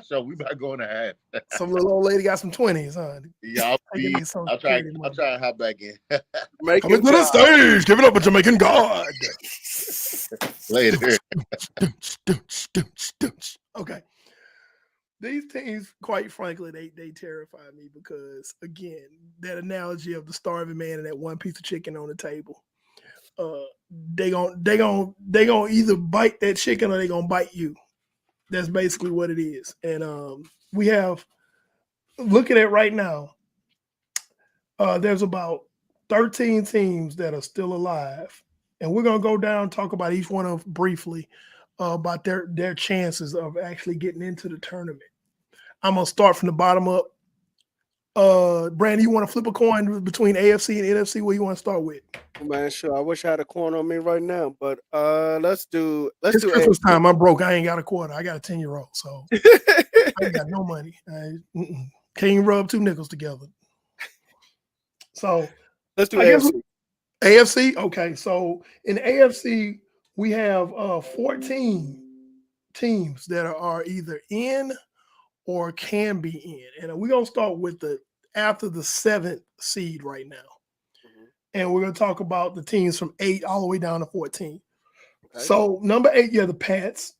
Speaker 4: So we about going to half.
Speaker 3: Some little old lady got some 20s, huh?
Speaker 4: Yeah, I'll try and hop back in.
Speaker 3: Coming to the stage, give it up a Jamaican God.
Speaker 4: Later.
Speaker 3: Okay. These teams, quite frankly, they terrify me because, again, that analogy of the starving man and that one piece of chicken on the table. They gonna either bite that chicken or they gonna bite you. That's basically what it is. And we have, looking at right now, there's about 13 teams that are still alive. And we're going to go down and talk about each one of them briefly about their chances of actually getting into the tournament. I'm going to start from the bottom up. Brandon, you want to flip a coin between AFC and NFC? What do you want to start with?
Speaker 1: Man, sure. I wish I had a coin on me right now, but let's do
Speaker 3: Christmas time. I'm broke. I ain't got a quarter. I got a 10-year-old, so I ain't got no money. Can't even rub 2 nickels together. So
Speaker 1: let's do AFC.
Speaker 3: AFC? Okay. So in the AFC, we have 14 teams that are either in or can be in. And we're going to start with after the 7th seed right now. Mm-hmm. And we're going to talk about the teams from 8 all the way down to 14. Okay. So number 8, you have the Pats.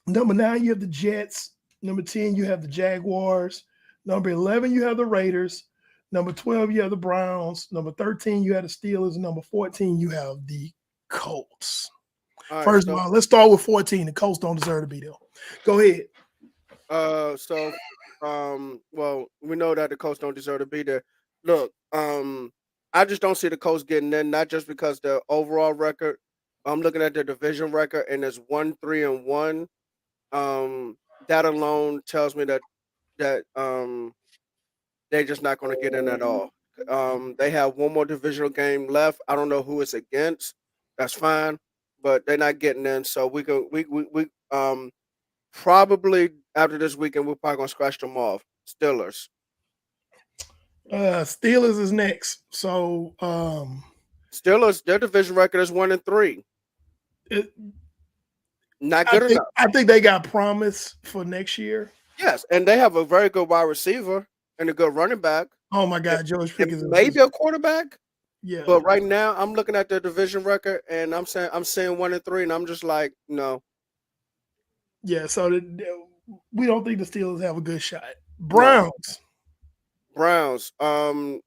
Speaker 3: Number 9, you have the Jets. Number 10, you have the Jaguars. Number 11, you have the Raiders. Number 12, you have the Browns. Number 13, you have the Steelers. And number 14, you have the Colts. Right, First of all, let's start with 14. The Colts don't deserve to be there. Go ahead.
Speaker 1: Well, we know that the Colts don't deserve to be there. Look, I just don't see the Colts getting in, not just because the overall record. I'm looking at their division record, and it's 1-3-1. That alone tells me that they're just not going to get in at all. They have one more divisional game left. I don't know who it's against. That's fine, but they're not getting in. So we probably after this weekend we're probably gonna scratch them off. Steelers.
Speaker 3: Steelers is next. So
Speaker 1: Steelers, their division record is 1-3. Not good enough.
Speaker 3: I think they got promise for next year.
Speaker 1: Yes, and they have a very good wide receiver and a good running back.
Speaker 3: Oh my God, George Pickens.
Speaker 1: Maybe a quarterback.
Speaker 3: Yeah.
Speaker 1: But right now, I'm looking at their division record, and I'm saying 1-3, and I'm just like, no.
Speaker 3: Yeah, so we don't think the Steelers have a good shot. Browns.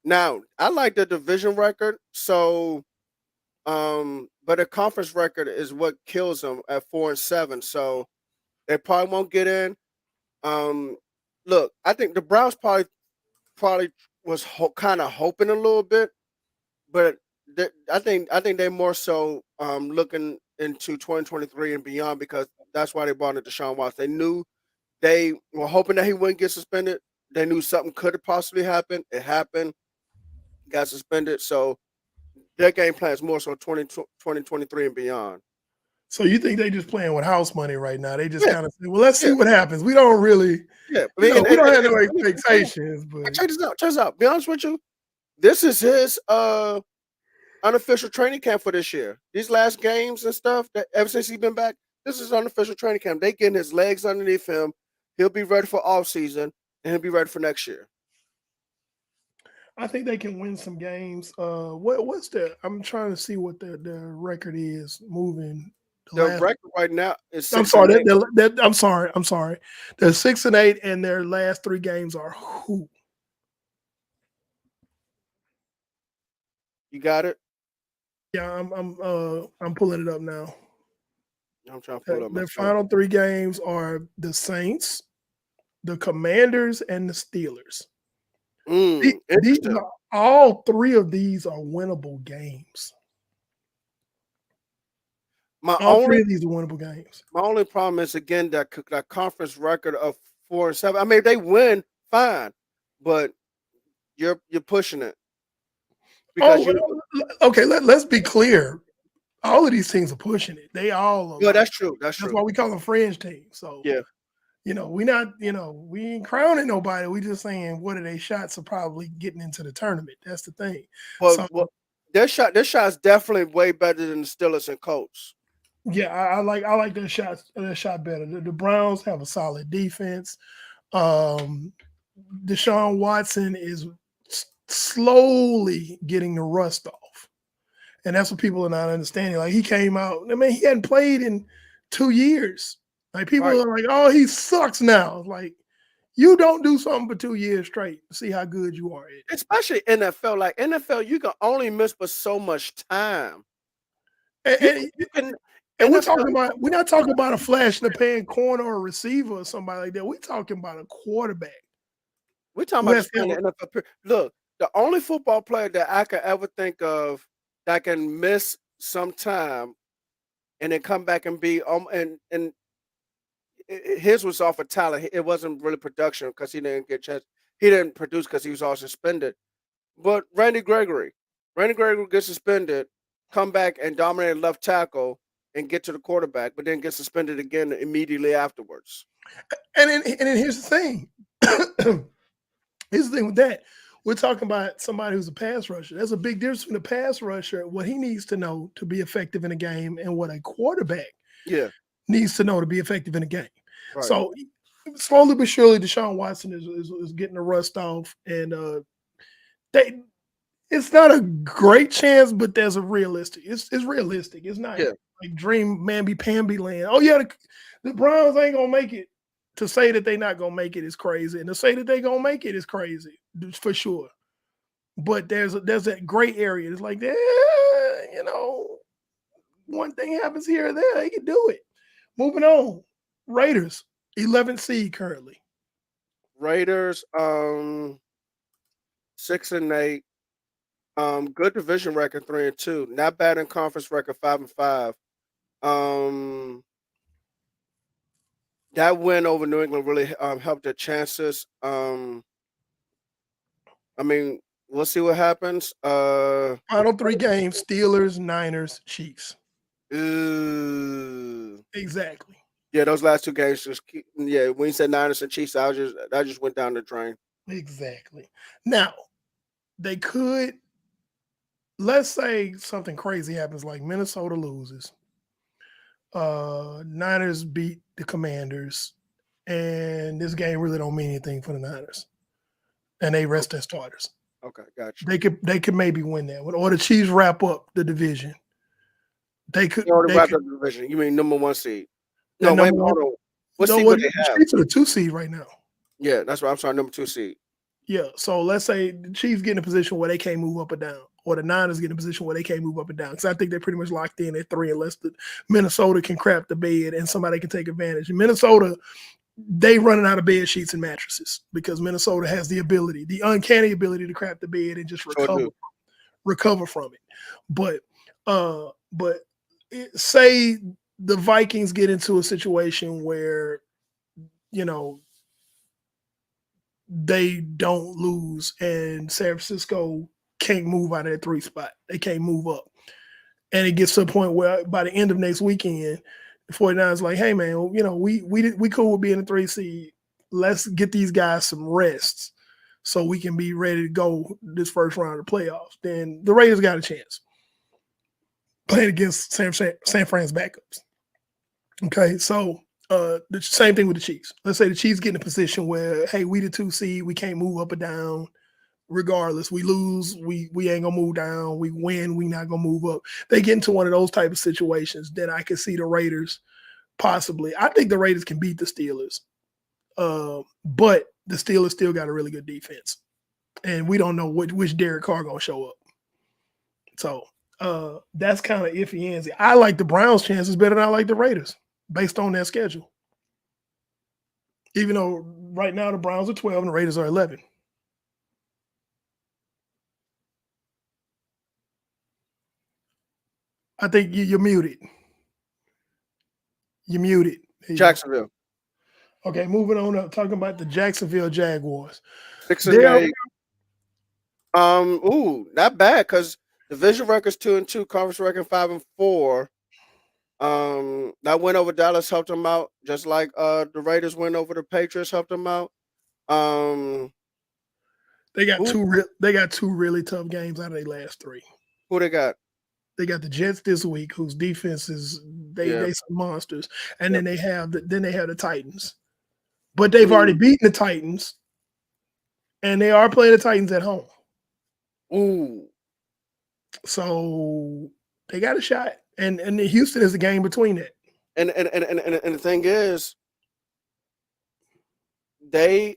Speaker 1: Now I like the division record. So But a conference record is what kills them at 4-7. So they probably won't get in. Look, I think the Browns probably was kind of hoping a little bit, but I think they're more so looking into 2023 and beyond because that's why they brought in Deshaun Watson. They knew they were hoping that he wouldn't get suspended. They knew something could have possibly happened. It happened. Got suspended. So their game plan is more so 2023 and beyond.
Speaker 3: So you think they just playing with house money right now? They just
Speaker 1: Yeah.
Speaker 3: kind of say, well, let's see
Speaker 1: Yeah.
Speaker 3: what happens. We don't really,
Speaker 1: Yeah,
Speaker 3: we don't have no expectations, but
Speaker 1: check this out. Check this out. Be honest with you, this is his unofficial training camp for this year. These last games and stuff that ever since he's been back, this is unofficial training camp. They getting his legs underneath him. He'll be ready for off season and he'll be ready for next year.
Speaker 3: I think they can win some games. What's the? I'm trying to see what the record is moving.
Speaker 1: The record right now is 6-8.
Speaker 3: I'm sorry. I'm sorry. They're 6-8, and their last 3 games are who?
Speaker 1: You got it?
Speaker 3: Yeah, I'm pulling it up now.
Speaker 1: I'm trying to pull up
Speaker 3: Their
Speaker 1: my
Speaker 3: final 3 games are the Saints, the Commanders, and the Steelers. All 3 of these are winnable games. All 3 of these are winnable games.
Speaker 1: My only problem is again that conference record of 4-7. I mean, if they win, fine, but you're pushing it. Because
Speaker 3: okay, let's be clear. All of these teams are pushing it. They all are.
Speaker 1: Yeah, that's true. That's
Speaker 3: why we call them fringe teams. So
Speaker 1: yeah,
Speaker 3: we ain't crowning nobody. We just saying what are they shots of probably getting into the tournament. That's the thing.
Speaker 1: Well, their shot's definitely way better than the Steelers and Colts.
Speaker 3: Yeah, I like their shot better. The Browns have a solid defense. Deshaun Watson is slowly getting the rust off. And that's what people are not understanding. Like he came out, I mean, he hadn't played in 2 years. Like people are like, oh, he sucks now. Like you don't do something for 2 years straight to see how good you are.
Speaker 1: Especially NFL. Like NFL, you can only miss for so much time.
Speaker 3: And we're not talking about a flash in the pan corner or a receiver or somebody like that. We're talking about a quarterback.
Speaker 1: We're talking about the NFL. Look, the only football player that I could ever think of that can miss some time and then come back and be and his was off of talent. It wasn't really production because he didn't get chance. He didn't produce because he was all suspended. But Randy Gregory gets suspended, come back and dominate left tackle and get to the quarterback, but then get suspended again immediately afterwards.
Speaker 3: And here's the thing. Here's the thing with that. We're talking about somebody who's a pass rusher. There's a big difference between a pass rusher, what he needs to know to be effective in a game, and what a quarterback needs to know to be effective in a game. Right. So slowly but surely, Deshaun Watson is getting the rust off, and it's not a great chance, but there's a realistic. It's realistic. It's not like dream mamby-pamby land. Oh yeah, the Browns ain't gonna make it. To say that they're not gonna make it is crazy, and to say that they're gonna make it is crazy for sure. But there's that gray area. It's like, one thing happens here or there, they can do it. Moving on, Raiders, 11th seed currently.
Speaker 1: Raiders, 6-8. Good division record, 3-2. Not bad in conference record, 5-5. That win over New England really helped their chances. I mean, we'll see what happens.
Speaker 3: Final 3 games: Steelers, Niners, Chiefs. Exactly.
Speaker 1: Yeah, those last 2 games when you said Niners and Chiefs, that just went down the drain.
Speaker 3: Exactly. Now, they could, let's say something crazy happens, like Minnesota loses. Niners beat the Commanders, and this game really don't mean anything for the Niners, and they rest their starters.
Speaker 1: Okay, gotcha.
Speaker 3: They could maybe win that one, or the Chiefs wrap up the division. They could
Speaker 1: wrap up the division. You mean number 1 seed? No, wait, hold on. What seed would they have?
Speaker 3: Chiefs are the 2 seed right now.
Speaker 1: Yeah, that's right. I'm sorry, number 2 seed.
Speaker 3: Yeah, so let's say the Chiefs get in a position where they can't move up or down. or the Niners get in a position where they can't move up and down. Because I think they're pretty much locked in at 3 unless Minnesota can crap the bed and somebody can take advantage. In Minnesota, they running out of bed sheets and mattresses because Minnesota has the ability, the uncanny ability to crap the bed and just recover from it. But say the Vikings get into a situation where, you know, they don't lose and San Francisco can't move out of that 3 spot. They can't move up. And it gets to a point where by the end of next weekend, the 49ers like, hey, man, you know, we cool with being a 3 seed. Let's get these guys some rests so we can be ready to go this first round of the playoffs. Then the Raiders got a chance playing against San Fran's backups. Okay, so the same thing with the Chiefs. Let's say the Chiefs get in a position where, hey, we the 2 seed, we can't move up or down. Regardless, we lose, we ain't gonna move down. We win, we not gonna move up. They get into one of those type of situations, then I can see the Raiders possibly. I think the Raiders can beat the Steelers, but the Steelers still got a really good defense, and we don't know which Derek Carr gonna show up. So that's kind of iffy. I like the Browns' chances better than I like the Raiders based on their schedule. Even though right now the Browns are 12 and the Raiders are 11. I think you're muted. You're muted.
Speaker 1: Jacksonville.
Speaker 3: Okay, moving on up, talking about the Jacksonville Jaguars.
Speaker 1: 6-8. Not bad because division record's 2-2, conference record 5-4. That win over Dallas helped them out, just like the Raiders win over the Patriots helped them out.
Speaker 3: They got two really tough games out of their last 3.
Speaker 1: Who they got?
Speaker 3: They got the Jets this week, whose defense is they some monsters, and then they have the Titans, but they've already beaten the Titans, and they are playing the Titans at home.
Speaker 1: Ooh,
Speaker 3: so they got a shot, and Houston is the game between it.
Speaker 1: And the thing is, they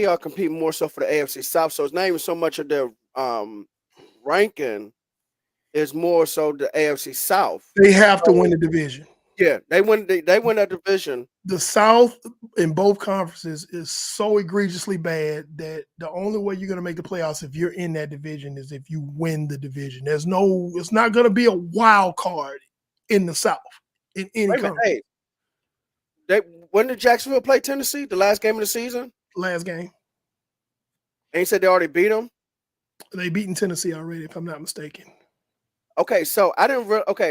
Speaker 1: are competing more so for the AFC South. So it's not even so much of their ranking; it's more so the AFC South.
Speaker 3: They have to win the division.
Speaker 1: Yeah, they win that division.
Speaker 3: The South in both conferences is so egregiously bad that the only way you're going to make the playoffs if you're in that division is if you win the division. It's not going to be a wild card in the South in any conference.
Speaker 1: Hey, when did Jacksonville play Tennessee? The last game of the season?
Speaker 3: Last game.
Speaker 1: And you said they already beat them?
Speaker 3: They beaten Tennessee already, if I'm not mistaken.
Speaker 1: Okay, so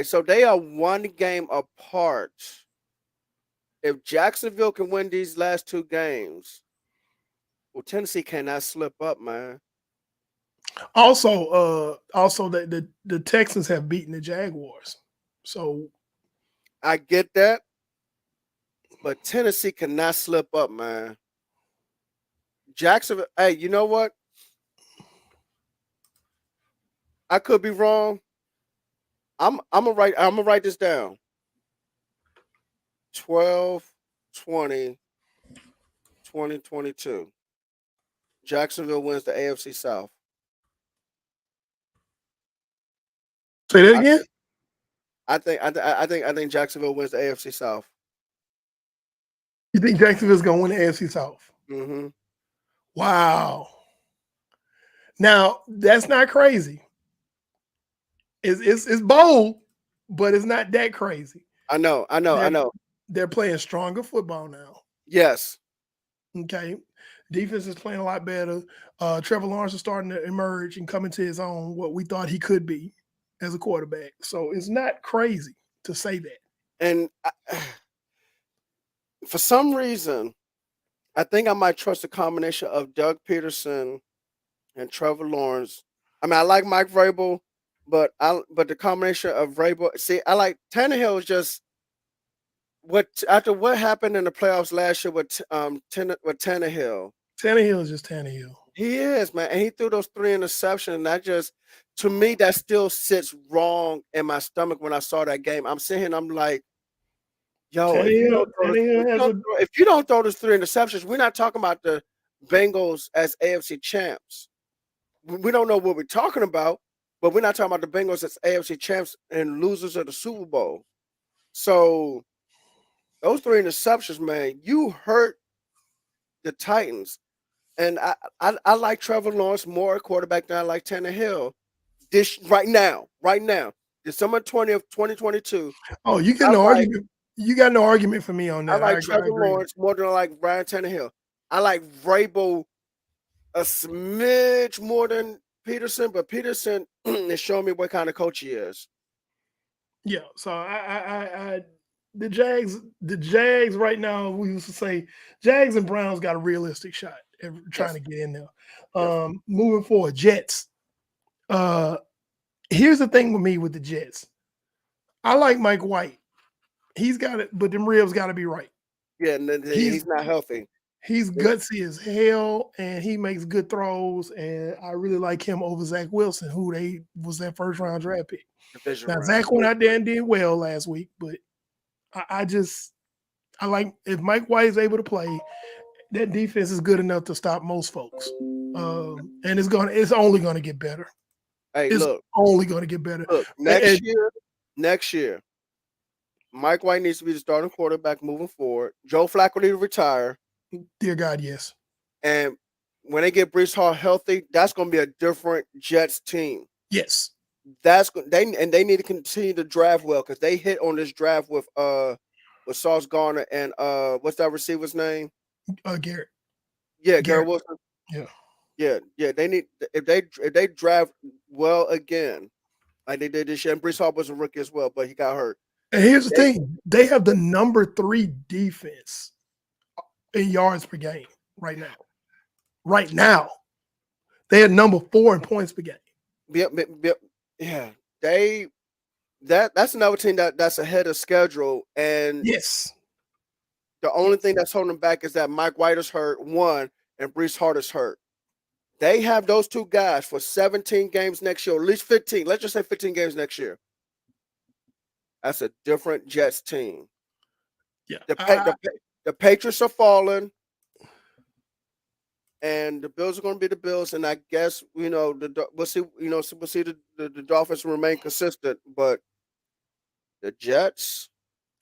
Speaker 1: so they are 1 game apart. If Jacksonville can win these last 2 games, well, Tennessee cannot slip up, man.
Speaker 3: Also, the Texans have beaten the Jaguars. So
Speaker 1: I get that, but Tennessee cannot slip up, man. Jacksonville, hey, you know what? I could be wrong. I'm gonna write this down. 12/20/2022. Jacksonville wins the AFC South.
Speaker 3: Say that again.
Speaker 1: I think Jacksonville wins the AFC South.
Speaker 3: You think Jacksonville's gonna win the AFC South?
Speaker 1: Mm-hmm.
Speaker 3: Wow. Now that's not crazy. It's bold, but it's not that crazy.
Speaker 1: I know.
Speaker 3: They're playing stronger football now.
Speaker 1: Yes.
Speaker 3: Okay. Defense is playing a lot better. Trevor Lawrence is starting to emerge and come into his own, what we thought he could be as a quarterback. So it's not crazy to say that.
Speaker 1: And for some reason, I think I might trust a combination of Doug Peterson and Trevor Lawrence. I mean, I like Mike Vrabel, but the combination of Vrabel. See, I like Tannehill is just after what happened in the playoffs last year with Tannehill.
Speaker 3: Tannehill is just Tannehill.
Speaker 1: He is, man, and he threw those 3 interceptions. And to me, that still sits wrong in my stomach when I saw that game. I'm sitting here and I'm like, yo, if you don't throw those 3 interceptions, we're not talking about the Bengals as AFC champs. We don't know what we're talking about, but we're not talking about the Bengals as AFC champs and losers of the Super Bowl. So those 3 interceptions, man, you hurt the Titans. And I like Trevor Lawrence more quarterback than I like Tannehill. This right now, December 20th, 2022.
Speaker 3: Oh, you get
Speaker 1: I
Speaker 3: no
Speaker 1: like
Speaker 3: argument. You got no argument for me on
Speaker 1: I
Speaker 3: that.
Speaker 1: like
Speaker 3: I
Speaker 1: Trevor
Speaker 3: agree.
Speaker 1: Lawrence more than I like Ryan Tannehill. I like Vrabel a smidge more than Peterson, but Peterson is showing me what kind of coach he is.
Speaker 3: Yeah. So I the Jags right now, we used to say Jags and Browns got a realistic shot at trying to get in there. Moving forward, Jets. Here's the thing with me with the Jets. I like Mike White. He's got it, but them ribs got to be right.
Speaker 1: Yeah, and he's not healthy.
Speaker 3: He's gutsy as hell, and he makes good throws. And I really like him over Zach Wilson, who was their first round draft pick.
Speaker 1: Division
Speaker 3: Now
Speaker 1: round.
Speaker 3: Zach went out there and did well last week, but I like if Mike White is able to play, that defense is good enough to stop most folks. And it's only gonna get better.
Speaker 1: Hey,
Speaker 3: It's
Speaker 1: look,
Speaker 3: only gonna get better.
Speaker 1: Look, next year, Mike White needs to be the starting quarterback moving forward. Joe Flacco needs to retire.
Speaker 3: Dear God, yes.
Speaker 1: And when they get Brees Hall healthy, that's going to be a different Jets team.
Speaker 3: Yes.
Speaker 1: They need to continue to draft well because they hit on this draft with Sauce Gardner and what's that receiver's name?
Speaker 3: Garrett.
Speaker 1: Yeah, Garrett Wilson.
Speaker 3: Yeah.
Speaker 1: They need if they draft well again, like they did this year. And Brees Hall was a rookie as well, but he got hurt.
Speaker 3: And here's the thing: they have the number 3 defense in yards per game right now. Right now, they had number 4 in points per game.
Speaker 1: Yeah, that's another team that's ahead of schedule. And
Speaker 3: yes,
Speaker 1: the only thing that's holding them back is that Mike White is hurt, one, and Brees Hart is hurt. They have those 2 guys for 17 games next year, at least 15. Let's just say 15 games next year. That's a different Jets team.
Speaker 3: Yeah,
Speaker 1: the Patriots are falling, and the Bills are going to be the Bills. And I guess we'll see. We'll see the Dolphins remain consistent, but the Jets.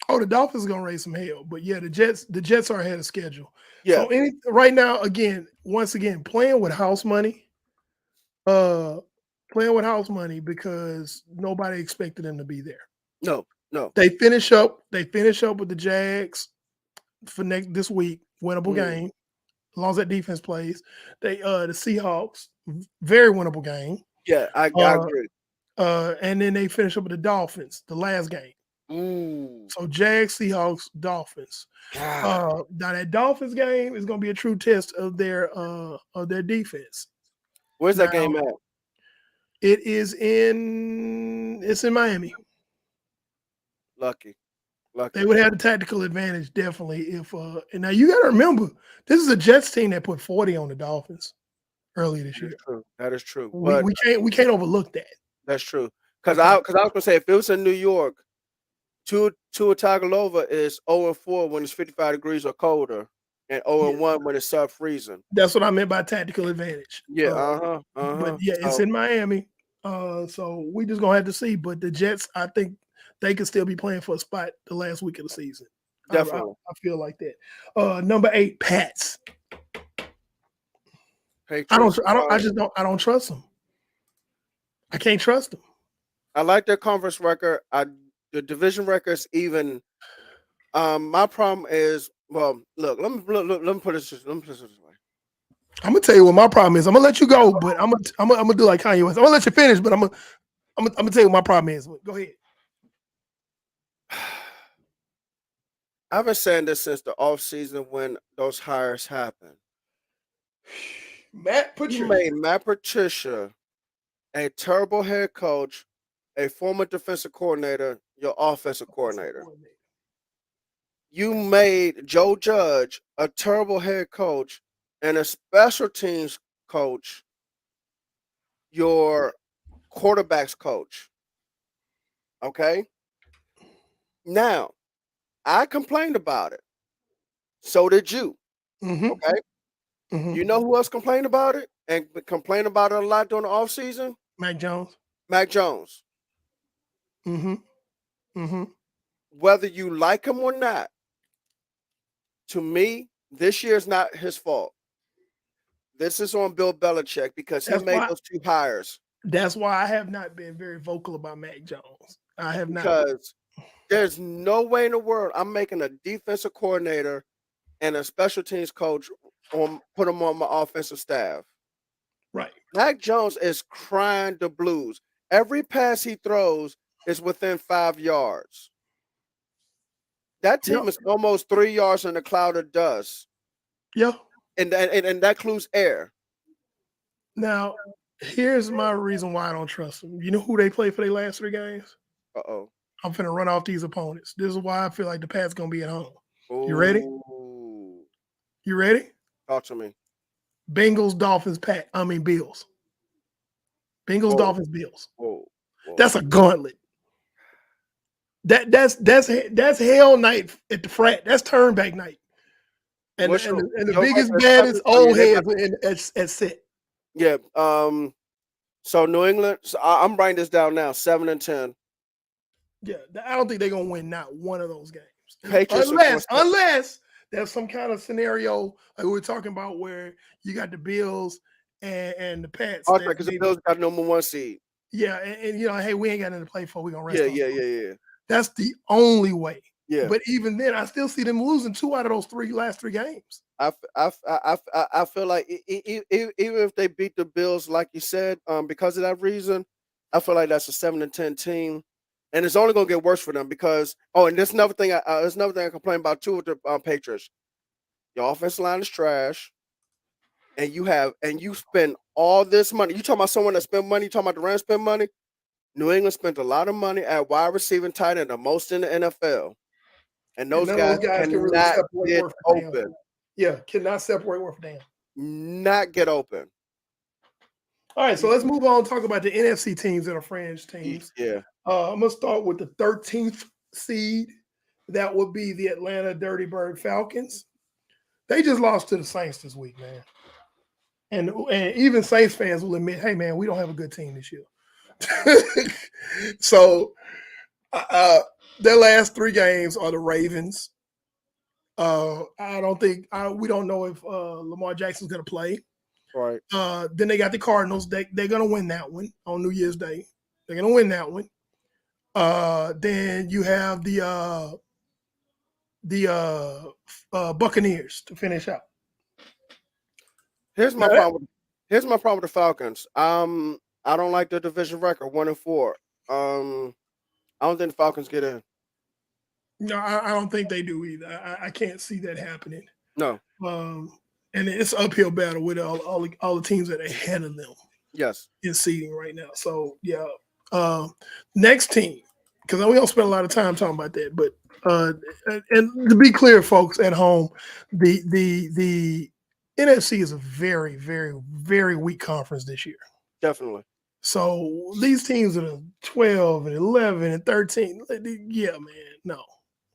Speaker 3: Oh, the Dolphins are going to raise some hell, but yeah, the Jets are ahead of schedule.
Speaker 1: Yeah.
Speaker 3: So right now, once again, playing with house money. Playing with house money because nobody expected them to be there.
Speaker 1: No.
Speaker 3: They finish up with the Jags for this week, winnable game, as long as that defense plays. The Seahawks, very winnable game.
Speaker 1: Yeah, I agree.
Speaker 3: And then they finish up with the Dolphins, the last game.
Speaker 1: Ooh.
Speaker 3: So Jags, Seahawks, Dolphins. Now that Dolphins game is going to be a true test of their defense.
Speaker 1: Where's that game at?
Speaker 3: It's in Miami.
Speaker 1: Lucky.
Speaker 3: They would have the tactical advantage definitely if and now you got to remember this is a Jets team that put 40 on the Dolphins earlier this year.
Speaker 1: That is true.
Speaker 3: We can't overlook that.
Speaker 1: That's true. Because I was gonna say if it was in New York, Tua Tagovailoa is 0-4 when it's 55 degrees or colder, and 0-1 when it's sub-freezing.
Speaker 3: That's what I meant by tactical advantage.
Speaker 1: Yeah.
Speaker 3: But yeah, it's in Miami. So we just gonna have to see. But the Jets, I think they could still be playing for a spot the last week of the season.
Speaker 1: Definitely.
Speaker 3: I feel like that. Number 8, Pats.
Speaker 1: Patriots,
Speaker 3: I don't trust them. I can't trust them.
Speaker 1: I like their conference record. The division record's even. My problem is, well, look, let me put this way.
Speaker 3: I'm gonna tell you what my problem is. I'm gonna let you go, but I'm gonna do like Kanye West. I'm gonna let you finish, but I'm gonna tell you what my problem is. Go ahead.
Speaker 1: I've been saying this since the offseason when those hires happened. You made Matt Patricia a terrible head coach, a former defensive coordinator, your offensive coordinator. You made Joe Judge a terrible head coach and a special teams coach, your quarterback's coach. Okay? Now, I complained about it. So did you.
Speaker 3: Mm-hmm.
Speaker 1: Okay?
Speaker 3: Mhm.
Speaker 1: You know who else complained about it and complained about it a lot during the offseason?
Speaker 3: Mac Jones.
Speaker 1: Mac Jones.
Speaker 3: Mm-hmm. Mm-hmm.
Speaker 1: Whether you like him or not, to me, this year is not his fault. This is on Bill Belichick because he
Speaker 3: That's
Speaker 1: made
Speaker 3: why.
Speaker 1: those 2 hires.
Speaker 3: That's why I have not been very vocal about Mac Jones. I have not.
Speaker 1: Because there's no way in the world I'm making a defensive coordinator and a special teams coach put them on my offensive staff.
Speaker 3: Right.
Speaker 1: Mac Jones is crying the blues. Every pass he throws is within 5 yards. That
Speaker 3: Yep.
Speaker 1: team is almost 3 yards in a cloud of dust.
Speaker 3: Yeah.
Speaker 1: And that includes air.
Speaker 3: Now, here's my reason why I don't trust them. You know who they play for their last 3 games?
Speaker 1: Uh-oh.
Speaker 3: I'm finna run off these opponents. This is why I feel like the Pats gonna be at home. You ready?
Speaker 1: Ooh.
Speaker 3: You ready?
Speaker 1: Talk to me.
Speaker 3: Bengals, Dolphins, Bills. Bengals,
Speaker 1: Whoa.
Speaker 3: Dolphins, Bills.
Speaker 1: Whoa.
Speaker 3: That's a gauntlet. That's hell night at the frat. That's turn back night. And the
Speaker 1: You're right,
Speaker 3: biggest,
Speaker 1: that's
Speaker 3: baddest
Speaker 1: definitely-
Speaker 3: old
Speaker 1: they
Speaker 3: heads
Speaker 1: about-
Speaker 3: at set.
Speaker 1: Yeah. So New England. So I'm writing this down now. 7-10.
Speaker 3: Yeah, I don't think they're gonna win not one of those games.
Speaker 1: Patriots are going
Speaker 3: Unless there's some kind of scenario like we were talking about where you got the Bills and the Pats.
Speaker 1: Okay, because the Bills got number 1 seed.
Speaker 3: Yeah, and you know, hey, we ain't got nothing to play for. We're gonna rest.
Speaker 1: Yeah.
Speaker 3: That's the only way.
Speaker 1: Yeah.
Speaker 3: But even then, I still see them losing 2 out of those last 3 games.
Speaker 1: I feel like even if they beat the Bills, like you said, because of that reason, I feel like that's a 7-10 team, and it's only gonna get worse for them because and there's another thing. There's another thing I complain about too with the Patriots. Your offensive line is trash, and you spend all this money. You talking about someone that spent money? You talking about the Rams spend money? New England spent a lot of money at wide receiving tight end, the most in the NFL, and those guys
Speaker 3: can really
Speaker 1: cannot
Speaker 3: separate
Speaker 1: get
Speaker 3: worth a damn.
Speaker 1: open.
Speaker 3: Yeah, cannot separate worth a damn.
Speaker 1: Not get open.
Speaker 3: All right, so let's move on and talk about the NFC teams that are Fringe teams.
Speaker 1: Yeah.
Speaker 3: I'm going to start with the 13th seed. That would be the Atlanta Dirty Bird Falcons. They just lost to the Saints this week, man. And even Saints fans will admit, hey, man, we don't have a good team this year. So their last 3 games are the Ravens. I don't think we don't know if Lamar Jackson's going to play.
Speaker 1: Right.
Speaker 3: Then they got the Cardinals. They're going to win that one on New Year's Day. They're going to win that one. Then you have the Buccaneers to finish out.
Speaker 1: Here's my problem with the Falcons. I don't like their division record, 1-4. I don't think the Falcons get in.
Speaker 3: No, I don't think they do either. I can't see that happening.
Speaker 1: No.
Speaker 3: And it's an uphill battle with all the teams that are ahead of them.
Speaker 1: Yes.
Speaker 3: In seeding right now. So yeah. Next team, because we don't spend a lot of time talking about that, but and to be clear, folks at home, the NFC is a very, very, very weak conference this year.
Speaker 1: Definitely.
Speaker 3: So these teams are 12 and 11 and 13. Yeah, man, no.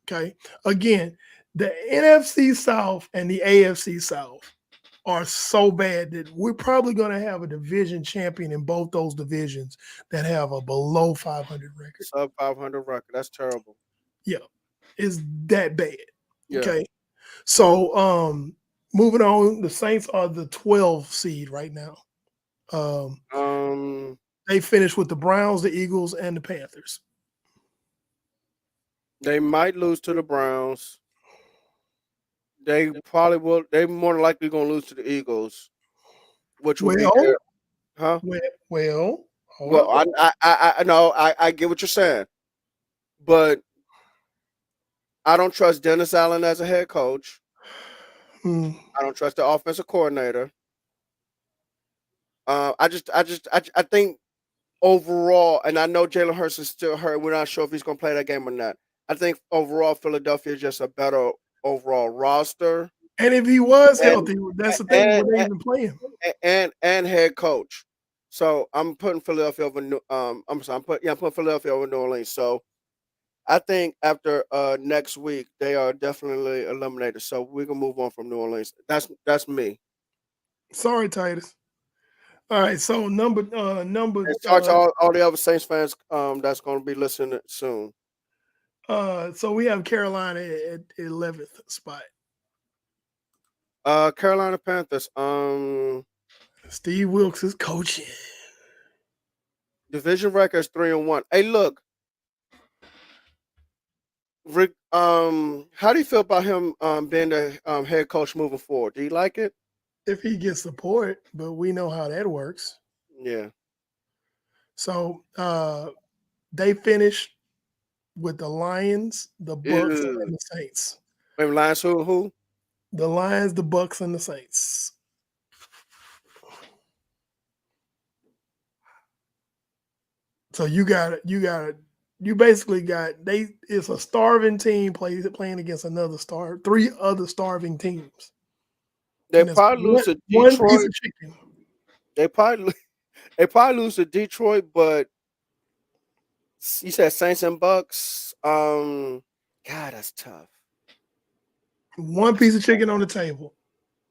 Speaker 3: Okay. Again, the NFC South and the AFC South are so bad that we're probably going to have a division champion in both those divisions that have a below 500 record.
Speaker 1: Sub 500 record. That's terrible.
Speaker 3: Yeah. It's that bad.
Speaker 1: Yeah.
Speaker 3: Okay. So moving on, the Saints are the 12th seed right now. They finished with the Browns, the Eagles, and the Panthers.
Speaker 1: They might lose to the Browns. They probably will. They more than likely going to lose to the Eagles, which would be their, huh?
Speaker 3: Well,
Speaker 1: I know I get what you're saying, but I don't trust Dennis Allen as a head coach. I don't trust the offensive coordinator. I think overall, and I know Jalen Hurts is still hurt. We're not sure if he's going to play that game or not. I think overall, Philadelphia is just a better overall roster.
Speaker 3: And if he was healthy, that's the thing. Would they even play him?
Speaker 1: And head coach. So I'm putting Philadelphia over. I'm putting Philadelphia over New Orleans. So I think after next week they are definitely eliminated. So we can move on from New Orleans. That's me.
Speaker 3: Sorry, Titus. All right, so number
Speaker 1: And sorry to all the other Saints fans that's going to be listening soon.
Speaker 3: so we have Carolina at 11th spot.
Speaker 1: Carolina Panthers.
Speaker 3: Steve Wilkes is coaching.
Speaker 1: Division records 3-1. Hey, look. Rick, how do you feel about him being the head coach moving forward? Do you like it?
Speaker 3: If he gets support, but we know how that works.
Speaker 1: Yeah.
Speaker 3: So they finished with the Lions, the Bucks,
Speaker 1: Ew.
Speaker 3: and the Saints.
Speaker 1: Wait, Lions who?
Speaker 3: The Lions, the Bucks, and the Saints. So you basically got it's a starving team playing against three other starving teams.
Speaker 1: They probably lose to
Speaker 3: One piece
Speaker 1: Detroit.
Speaker 3: of chicken.
Speaker 1: They probably lose to Detroit, but you said Saints and Bucks. God, that's tough.
Speaker 3: One piece of chicken on the table.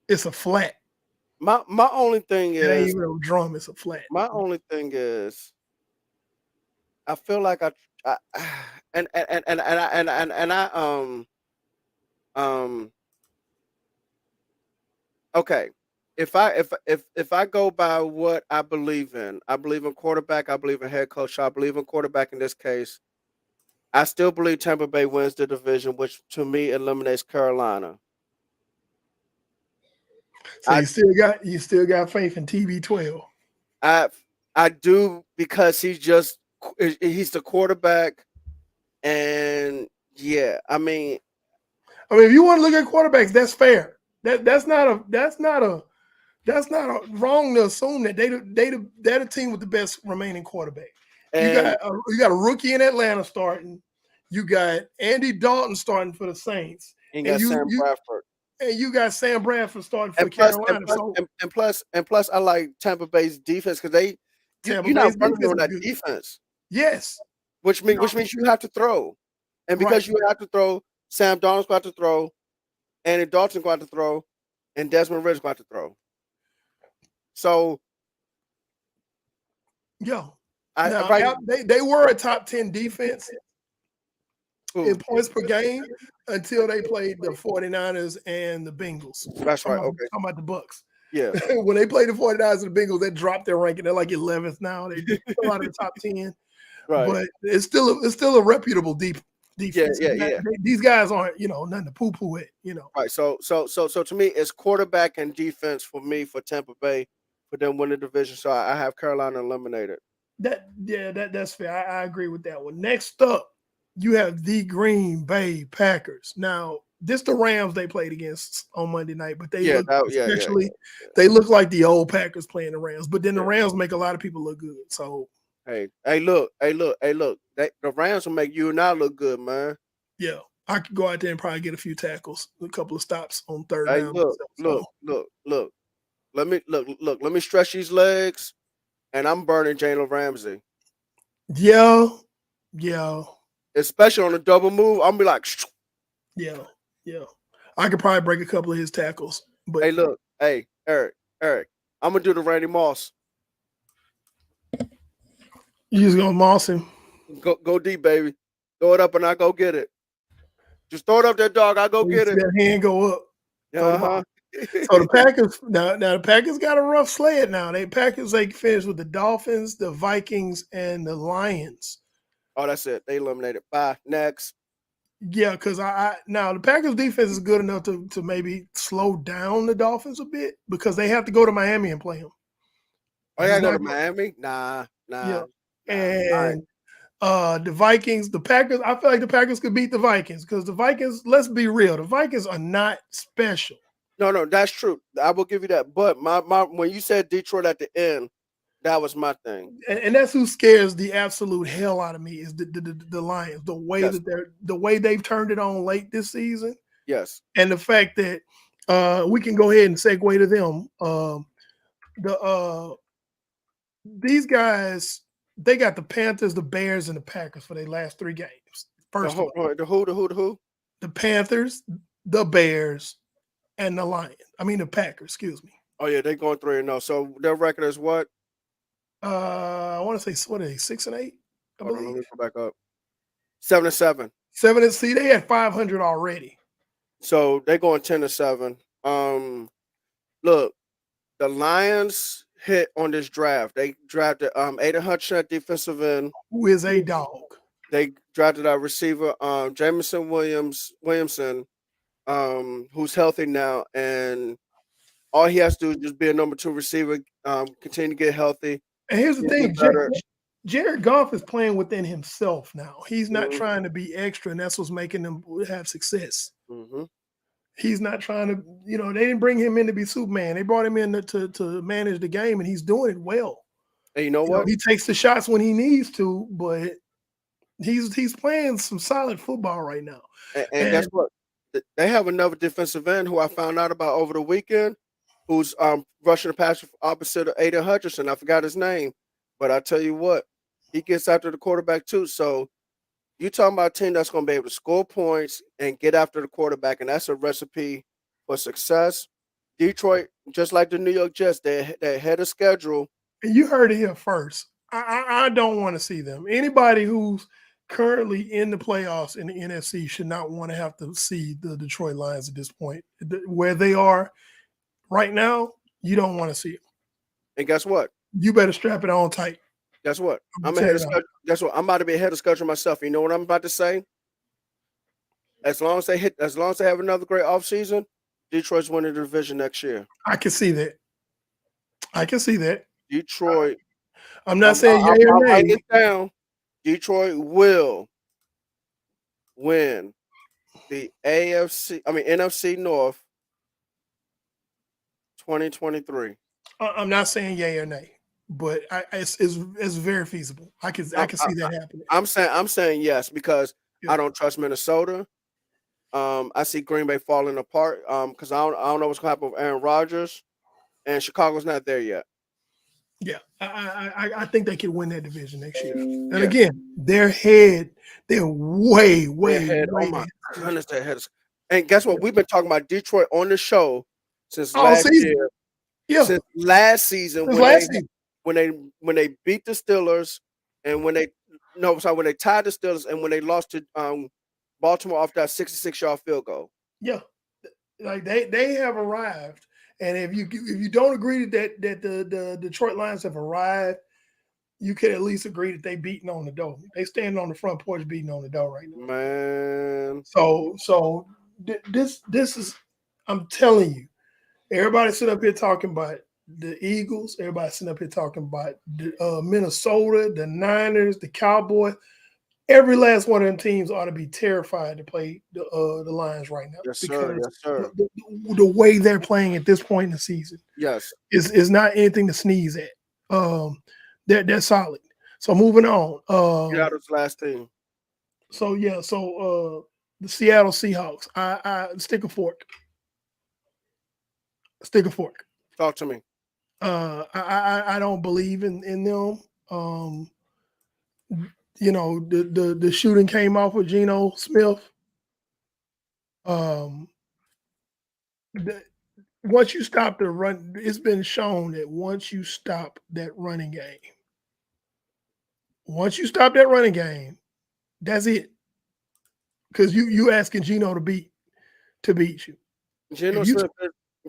Speaker 3: It's a flat.
Speaker 1: My only thing
Speaker 3: It ain't
Speaker 1: is
Speaker 3: even a drum. It's a flat.
Speaker 1: my only thing is I feel like I and I okay. If I go by what I believe in quarterback, I believe in head coach, I believe in quarterback in this case. I still believe Tampa Bay wins the division, which to me eliminates Carolina.
Speaker 3: So you still got faith in TB12.
Speaker 1: I do because he's the quarterback, and yeah, I mean,
Speaker 3: if you want to look at quarterbacks, that's fair. That's not wrong to assume that they're the team with the best remaining quarterback. You got a rookie in Atlanta starting. You got Andy Dalton starting for the Saints,
Speaker 1: and Sam Bradford.
Speaker 3: And you got Sam Bradford starting for Carolina.
Speaker 1: And plus, I like Tampa Bay's defense because you're not running on that defense.
Speaker 3: Yes,
Speaker 1: which means you have to throw, and because you have to throw, Sam Darnold's got to throw, Andy Dalton's got to throw, and Desmond Ridder's got to throw. So,
Speaker 3: they were a top 10 defense in points per game until they played the 49ers and the Bengals.
Speaker 1: That's right. Okay.
Speaker 3: Talking about the Bucks.
Speaker 1: Yeah.
Speaker 3: When they played the 49ers and the Bengals, they dropped their ranking. They're like 11th now. They're still out of the top 10.
Speaker 1: Right.
Speaker 3: But it's still a reputable defense.
Speaker 1: Yeah.
Speaker 3: These guys aren't, nothing to poo-poo it,
Speaker 1: Right. So to me, it's quarterback and defense for me for Tampa Bay for them winning the division. So I have Carolina eliminated.
Speaker 3: That's fair. I agree with that one. Next up, you have the Green Bay Packers. Now, this the Rams they played against on Monday night, but they look like the old Packers playing the Rams. But then the Rams make a lot of people look good. So
Speaker 1: hey, look. The Rams will make you and I look good, man.
Speaker 3: Yeah, I could go out there and probably get a few tackles, a couple of stops on third down.
Speaker 1: Look. Let me stretch these legs, and I'm burning Jalen Ramsey.
Speaker 3: Yeah.
Speaker 1: Especially on a double move, I'm be like,
Speaker 3: yeah. I could probably break a couple of his tackles. But
Speaker 1: hey, look, Eric, I'm gonna do the Randy Moss.
Speaker 3: You just gonna moss him?
Speaker 1: Go deep, baby. Throw it up, and I go get it. Just throw it up there, dog. I go get it.
Speaker 3: That hand go up.
Speaker 1: Uh-huh.
Speaker 3: So the Packers now the Packers got a rough sled now. They finished with the Dolphins, the Vikings, and the Lions.
Speaker 1: Oh, that's it. They eliminated. Bye. Next.
Speaker 3: Yeah, because now the Packers defense is good enough to maybe slow down the Dolphins a bit because they have to go to Miami and play them.
Speaker 1: Oh, yeah, go to Miami? Nah.
Speaker 3: Yeah. And the Vikings, the Packers, I feel like the Packers could beat the Vikings because the Vikings, let's be real, the Vikings are not special.
Speaker 1: No, that's true. I will give you that. But my when you said Detroit at the end, that was my thing.
Speaker 3: And that's who scares the absolute hell out of me is the Lions. The way the way they've turned it on late this season.
Speaker 1: Yes.
Speaker 3: And the fact that we can go ahead and segue to them. These guys, they got the Panthers, the Bears, and the Packers for their last 3 games. First of all,
Speaker 1: the who? The
Speaker 3: Panthers, the Bears, and the Lions. I mean the Packers, excuse me.
Speaker 1: Oh yeah, they're going 3-0. So their record is what?
Speaker 3: I want to say what are they 6-8? I
Speaker 1: Hold on, let
Speaker 3: believe
Speaker 1: me go back up. 7-7.
Speaker 3: 7. See, they had 500 already.
Speaker 1: So they're going 10-7. Look, the Lions hit on this draft. They drafted Aiden Hutchinson at defensive end.
Speaker 3: Who is a dog?
Speaker 1: They drafted our receiver, Jamison Williamson, who's healthy now, and all he has to do is just be a number 2 receiver, continue to get healthy.
Speaker 3: And here's the
Speaker 1: Get
Speaker 3: thing,
Speaker 1: better.
Speaker 3: Jared Goff is playing within himself now. He's not
Speaker 1: Mhm.
Speaker 3: trying to be extra, and that's what's making them have success.
Speaker 1: Mhm.
Speaker 3: He's not trying to, they didn't bring him in to be Superman. They brought him in to manage the game, and he's doing it well.
Speaker 1: And you know what?
Speaker 3: He takes the shots when he needs to, but he's playing some solid football right now.
Speaker 1: And guess what? They have another defensive end who I found out about over the weekend, who's rushing the pass opposite of Aiden Hutchinson. I forgot his name, but I tell you what, he gets after the quarterback too. So you talking about a team that's going to be able to score points and get after the quarterback, and that's a recipe for success. Detroit, just like the New York Jets, they're ahead of schedule.
Speaker 3: And you heard it here first. I don't want to see them. Anybody who's currently in the playoffs in the NFC should not want to have to see the Detroit Lions at this point. Where they are right now, you don't want to see them.
Speaker 1: And guess what?
Speaker 3: You better strap it on tight.
Speaker 1: Guess what?
Speaker 3: I'm
Speaker 1: I'm
Speaker 3: gonna
Speaker 1: ahead of
Speaker 3: tell you
Speaker 1: schedule. Guess what? I'm about to be ahead of schedule myself. You know what I'm about to say? As long as they have another great offseason, Detroit's winning the division next year.
Speaker 3: I can see that. I can see that.
Speaker 1: Detroit.
Speaker 3: I'm not saying yay or
Speaker 1: I'm
Speaker 3: nay.
Speaker 1: writing it down. Detroit will win the NFC North 2023.
Speaker 3: I'm not saying yay or nay, but it's very feasible. I can see that happening.
Speaker 1: I'm saying yes because
Speaker 3: Yeah.
Speaker 1: I don't trust Minnesota. I see Green Bay falling apart because I don't know what's going to happen with Aaron Rodgers, and Chicago's not there yet.
Speaker 3: Yeah, I think they could win that division next year. And
Speaker 1: Yeah.
Speaker 3: again, they're way
Speaker 1: Ahead. Oh my
Speaker 3: ahead.
Speaker 1: goodness, they're ahead. And guess what? We've been talking about Detroit on the show since
Speaker 3: All
Speaker 1: last
Speaker 3: season.
Speaker 1: year.
Speaker 3: Yeah,
Speaker 1: Since last season when they beat the Steelers and when they tied the Steelers and when they lost to Baltimore off that 66-yard field goal.
Speaker 3: Yeah, like they have arrived. And if you don't agree that the Detroit Lions have arrived, you could at least agree that they beating on the door. They standing on the front porch beating on the door right now.
Speaker 1: Man.
Speaker 3: So this is, I'm telling you, everybody sit up here talking about the Eagles. Everybody sitting up here talking about Minnesota, the Niners, the Cowboys. Every last one of them teams ought to be terrified to play the Lions right now.
Speaker 1: Yes,
Speaker 3: because
Speaker 1: sir. Yes, sir.
Speaker 3: the way they're playing at this point in the season
Speaker 1: Yes.
Speaker 3: is not anything to sneeze at. They're solid. So moving on.
Speaker 1: Seattle's last team.
Speaker 3: So the Seattle Seahawks. I stick a fork. Stick a fork.
Speaker 1: Talk to me.
Speaker 3: I don't believe in them. The shooting came off with Geno Smith. Once you stop the run, it's been shown that once you stop that running game, that's it. Because you asking Geno to beat you.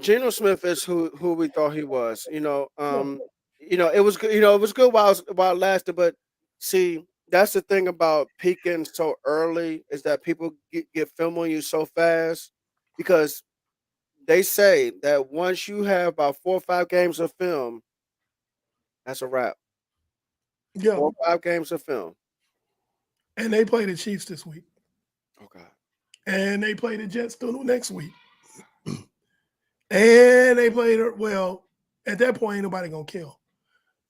Speaker 1: Geno Smith is who we thought he was. It was good. It was good while it lasted. But see, that's the thing about peaking so early is that people get film on you so fast because they say that once you have about 4 or 5 games of film, that's a wrap.
Speaker 3: Yeah.
Speaker 1: 4 or 5 games of film.
Speaker 3: And they play the Chiefs this week.
Speaker 1: Okay.
Speaker 3: And they play the Jets the next week. And they played, well, at that point, ain't nobody going to kill.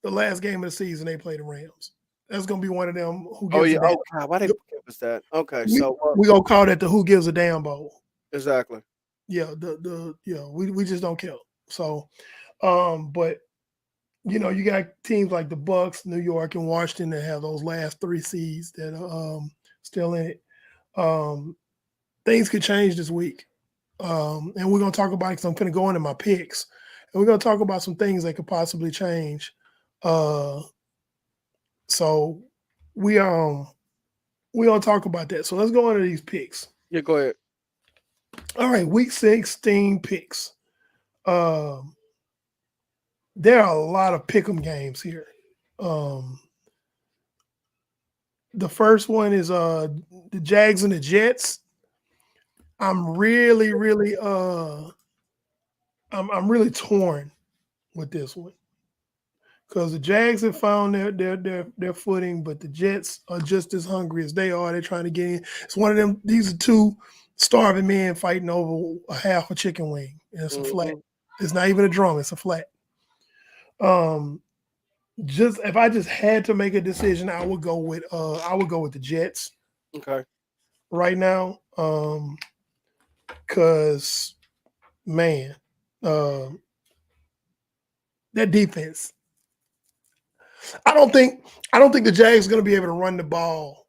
Speaker 3: The last game of the season, they play the Rams. That's going to be one of them who gives a damn.
Speaker 1: Oh, God. Why they give us that? Okay.
Speaker 3: We're going to call that the who gives a damn bowl.
Speaker 1: Exactly.
Speaker 3: Yeah, we just don't kill. So, but you got teams like the Bucks, New York, and Washington that have those last 3 seeds that are still in it. Things could change this week. And we're going to talk about it because I'm going to go into my picks and we're gonna talk about some things that could possibly change. So we gonna talk about that. So let's go into these picks.
Speaker 1: Yeah, go ahead.
Speaker 3: All right, week 16 picks. There are a lot of pick'em games here. The first one is the Jags and the Jets. I'm really torn with this one because the Jags have found their footing, but the Jets are just as hungry as they are. They're trying to get in. It's one of them. These are two starving men fighting over a half a chicken wing. And it's a flat. It's not even a drum. It's a flat. Just if I just had to make a decision, I would go with the Jets.
Speaker 1: Okay.
Speaker 3: Right now, because man, that defense. I don't think the Jags are going to be able to run the ball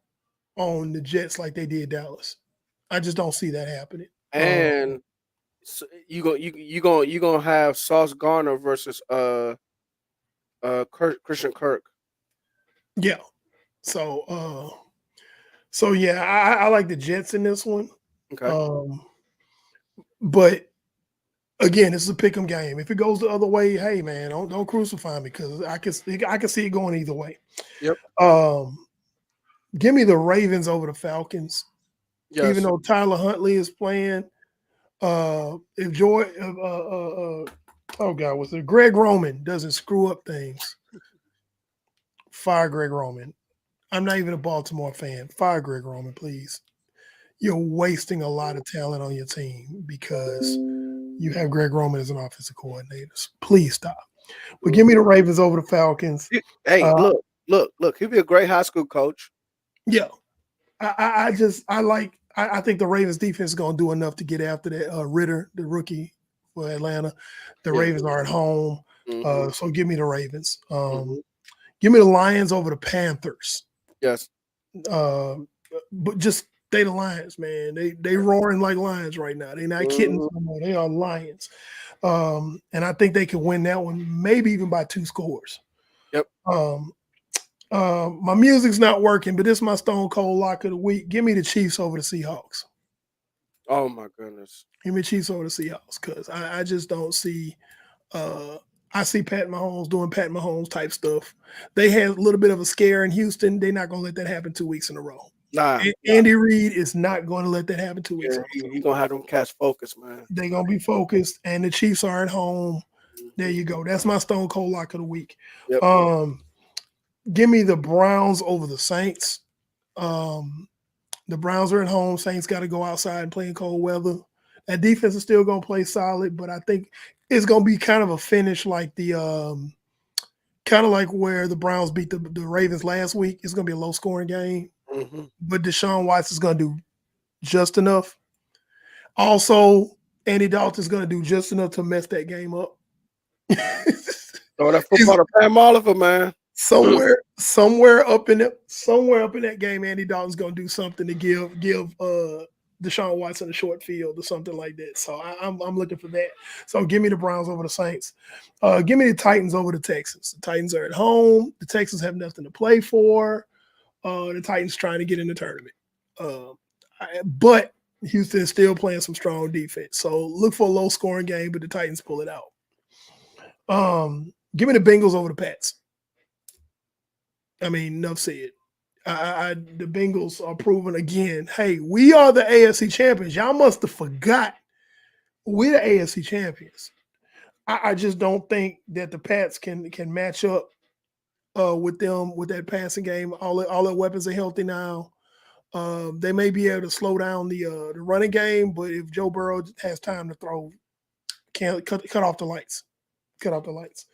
Speaker 3: on the Jets like they did Dallas. I just don't see that happening.
Speaker 1: And so you gonna have Sauce Gardner versus Christian Kirk.
Speaker 3: Yeah. So yeah, I like the Jets in this one.
Speaker 1: Okay.
Speaker 3: But again, this is a pick'em game. If it goes the other way, hey man, don't crucify me because I can see it going either way.
Speaker 1: Yep.
Speaker 3: Give me the Ravens over the Falcons.
Speaker 1: Yes.
Speaker 3: Even though Tyler Huntley is playing, if Joy, oh God, was it Greg Roman doesn't screw up things? Fire Greg Roman. I'm not even a Baltimore fan. Fire Greg Roman, please. You're wasting a lot of talent on your team because you have Greg Roman as an offensive coordinator. Please stop. But give me the Ravens over the Falcons.
Speaker 1: Hey, look. He'd be a great high school coach.
Speaker 3: Yeah. I think the Ravens defense is going to do enough to get after that Ritter, the rookie for Atlanta. The Ravens are at home. So give me the Ravens. Give me the Lions over the Panthers.
Speaker 1: Yes.
Speaker 3: But just stay the Lions, man. They roaring like lions right now. They're not kittens no more. They are lions. And I think they can win that one, maybe even by 2 scores.
Speaker 1: Yep.
Speaker 3: My music's not working, but this is my Stone Cold lock of the week. Give me the Chiefs over the Seahawks.
Speaker 1: Oh my goodness.
Speaker 3: Give me Chiefs over the Seahawks because I just don't see. I see Pat Mahomes doing Pat Mahomes type stuff. They had a little bit of a scare in Houston. They're not going to let that happen 2 weeks in a row.
Speaker 1: Nah.
Speaker 3: Andy Reid is not going to let that happen 2 weeks.
Speaker 1: He's going to have them catch focus, man.
Speaker 3: They're going to be focused, and the Chiefs are at home. There you go. That's my Stone Cold lock of the week.
Speaker 1: Yep.
Speaker 3: Give me the Browns over the Saints. The Browns are at home. Saints got to go outside and play in cold weather. That defense is still going to play solid, but I think it's going to be kind of a finish like the kind of like where the Browns beat the Ravens last week. It's going to be a low-scoring game, but Deshaun Watson is going to do just enough. Also, Andy Dalton's going to do just enough to mess that game up.
Speaker 1: Throw that football to Pam Oliver, man.
Speaker 3: Somewhere up in that game, Andy Dalton's gonna do something to give Deshaun Watson a short field or something like that. So I'm looking for that. So give me the Browns over the Saints. Give me the Titans over the Texans. The Titans are at home. The Texans have nothing to play for. The Titans trying to get in the tournament. But Houston is still playing some strong defense. So look for a low scoring game, but the Titans pull it out. Give me the Bengals over the Pats. I mean, enough said. The Bengals are proving again, hey, we are the AFC champions. Y'all must have forgot we're the AFC champions. I just don't think that the Pats can match up with them with that passing game. All their weapons are healthy now. They may be able to slow down the running game, but if Joe Burrow has time to throw, can't cut off the lights. Cut off the lights.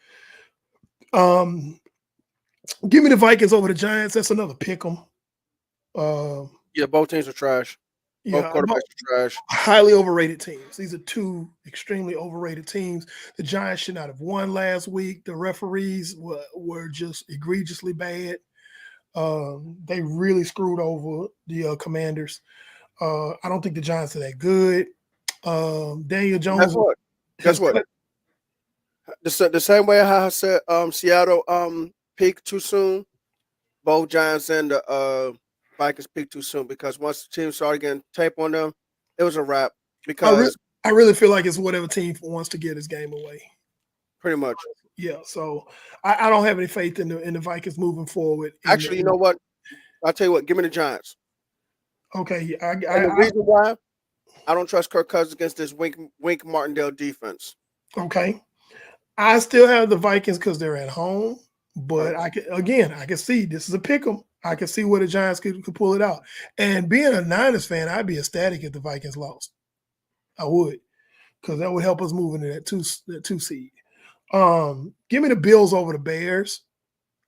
Speaker 3: Give me the Vikings over the Giants. That's another pick 'em.
Speaker 1: Yeah, both teams are trash. Both quarterbacks are trash.
Speaker 3: Highly overrated teams. These are two extremely overrated teams. The Giants should not have won last week. The referees were just egregiously bad. They really screwed over the Commanders. I don't think the Giants are that good. Daniel Jones.
Speaker 1: Guess what? The same way how I said Seattle peaked too soon. Both Giants and the Vikings peaked too soon because once the team started getting tape on them, it was a wrap.
Speaker 3: I really,
Speaker 1: Because
Speaker 3: I really feel like it's whatever team wants to get his game away.
Speaker 1: pretty much,
Speaker 3: Yeah, so I don't have any faith in the Vikings moving forward.
Speaker 1: actually, you know what? I'll tell you what. Give me the Giants.
Speaker 3: Okay,
Speaker 1: And the reason why I don't trust Kirk Cousins against this Wink Martindale defense.
Speaker 3: okay. I still have the Vikings because they're at home, but
Speaker 1: Right.
Speaker 3: I can see this is a pick 'em. I can see where the Giants could pull it out. And being a Niners fan, I'd be ecstatic if the Vikings lost. I would, because that would help us move into that two seed. Give me the Bills over the Bears.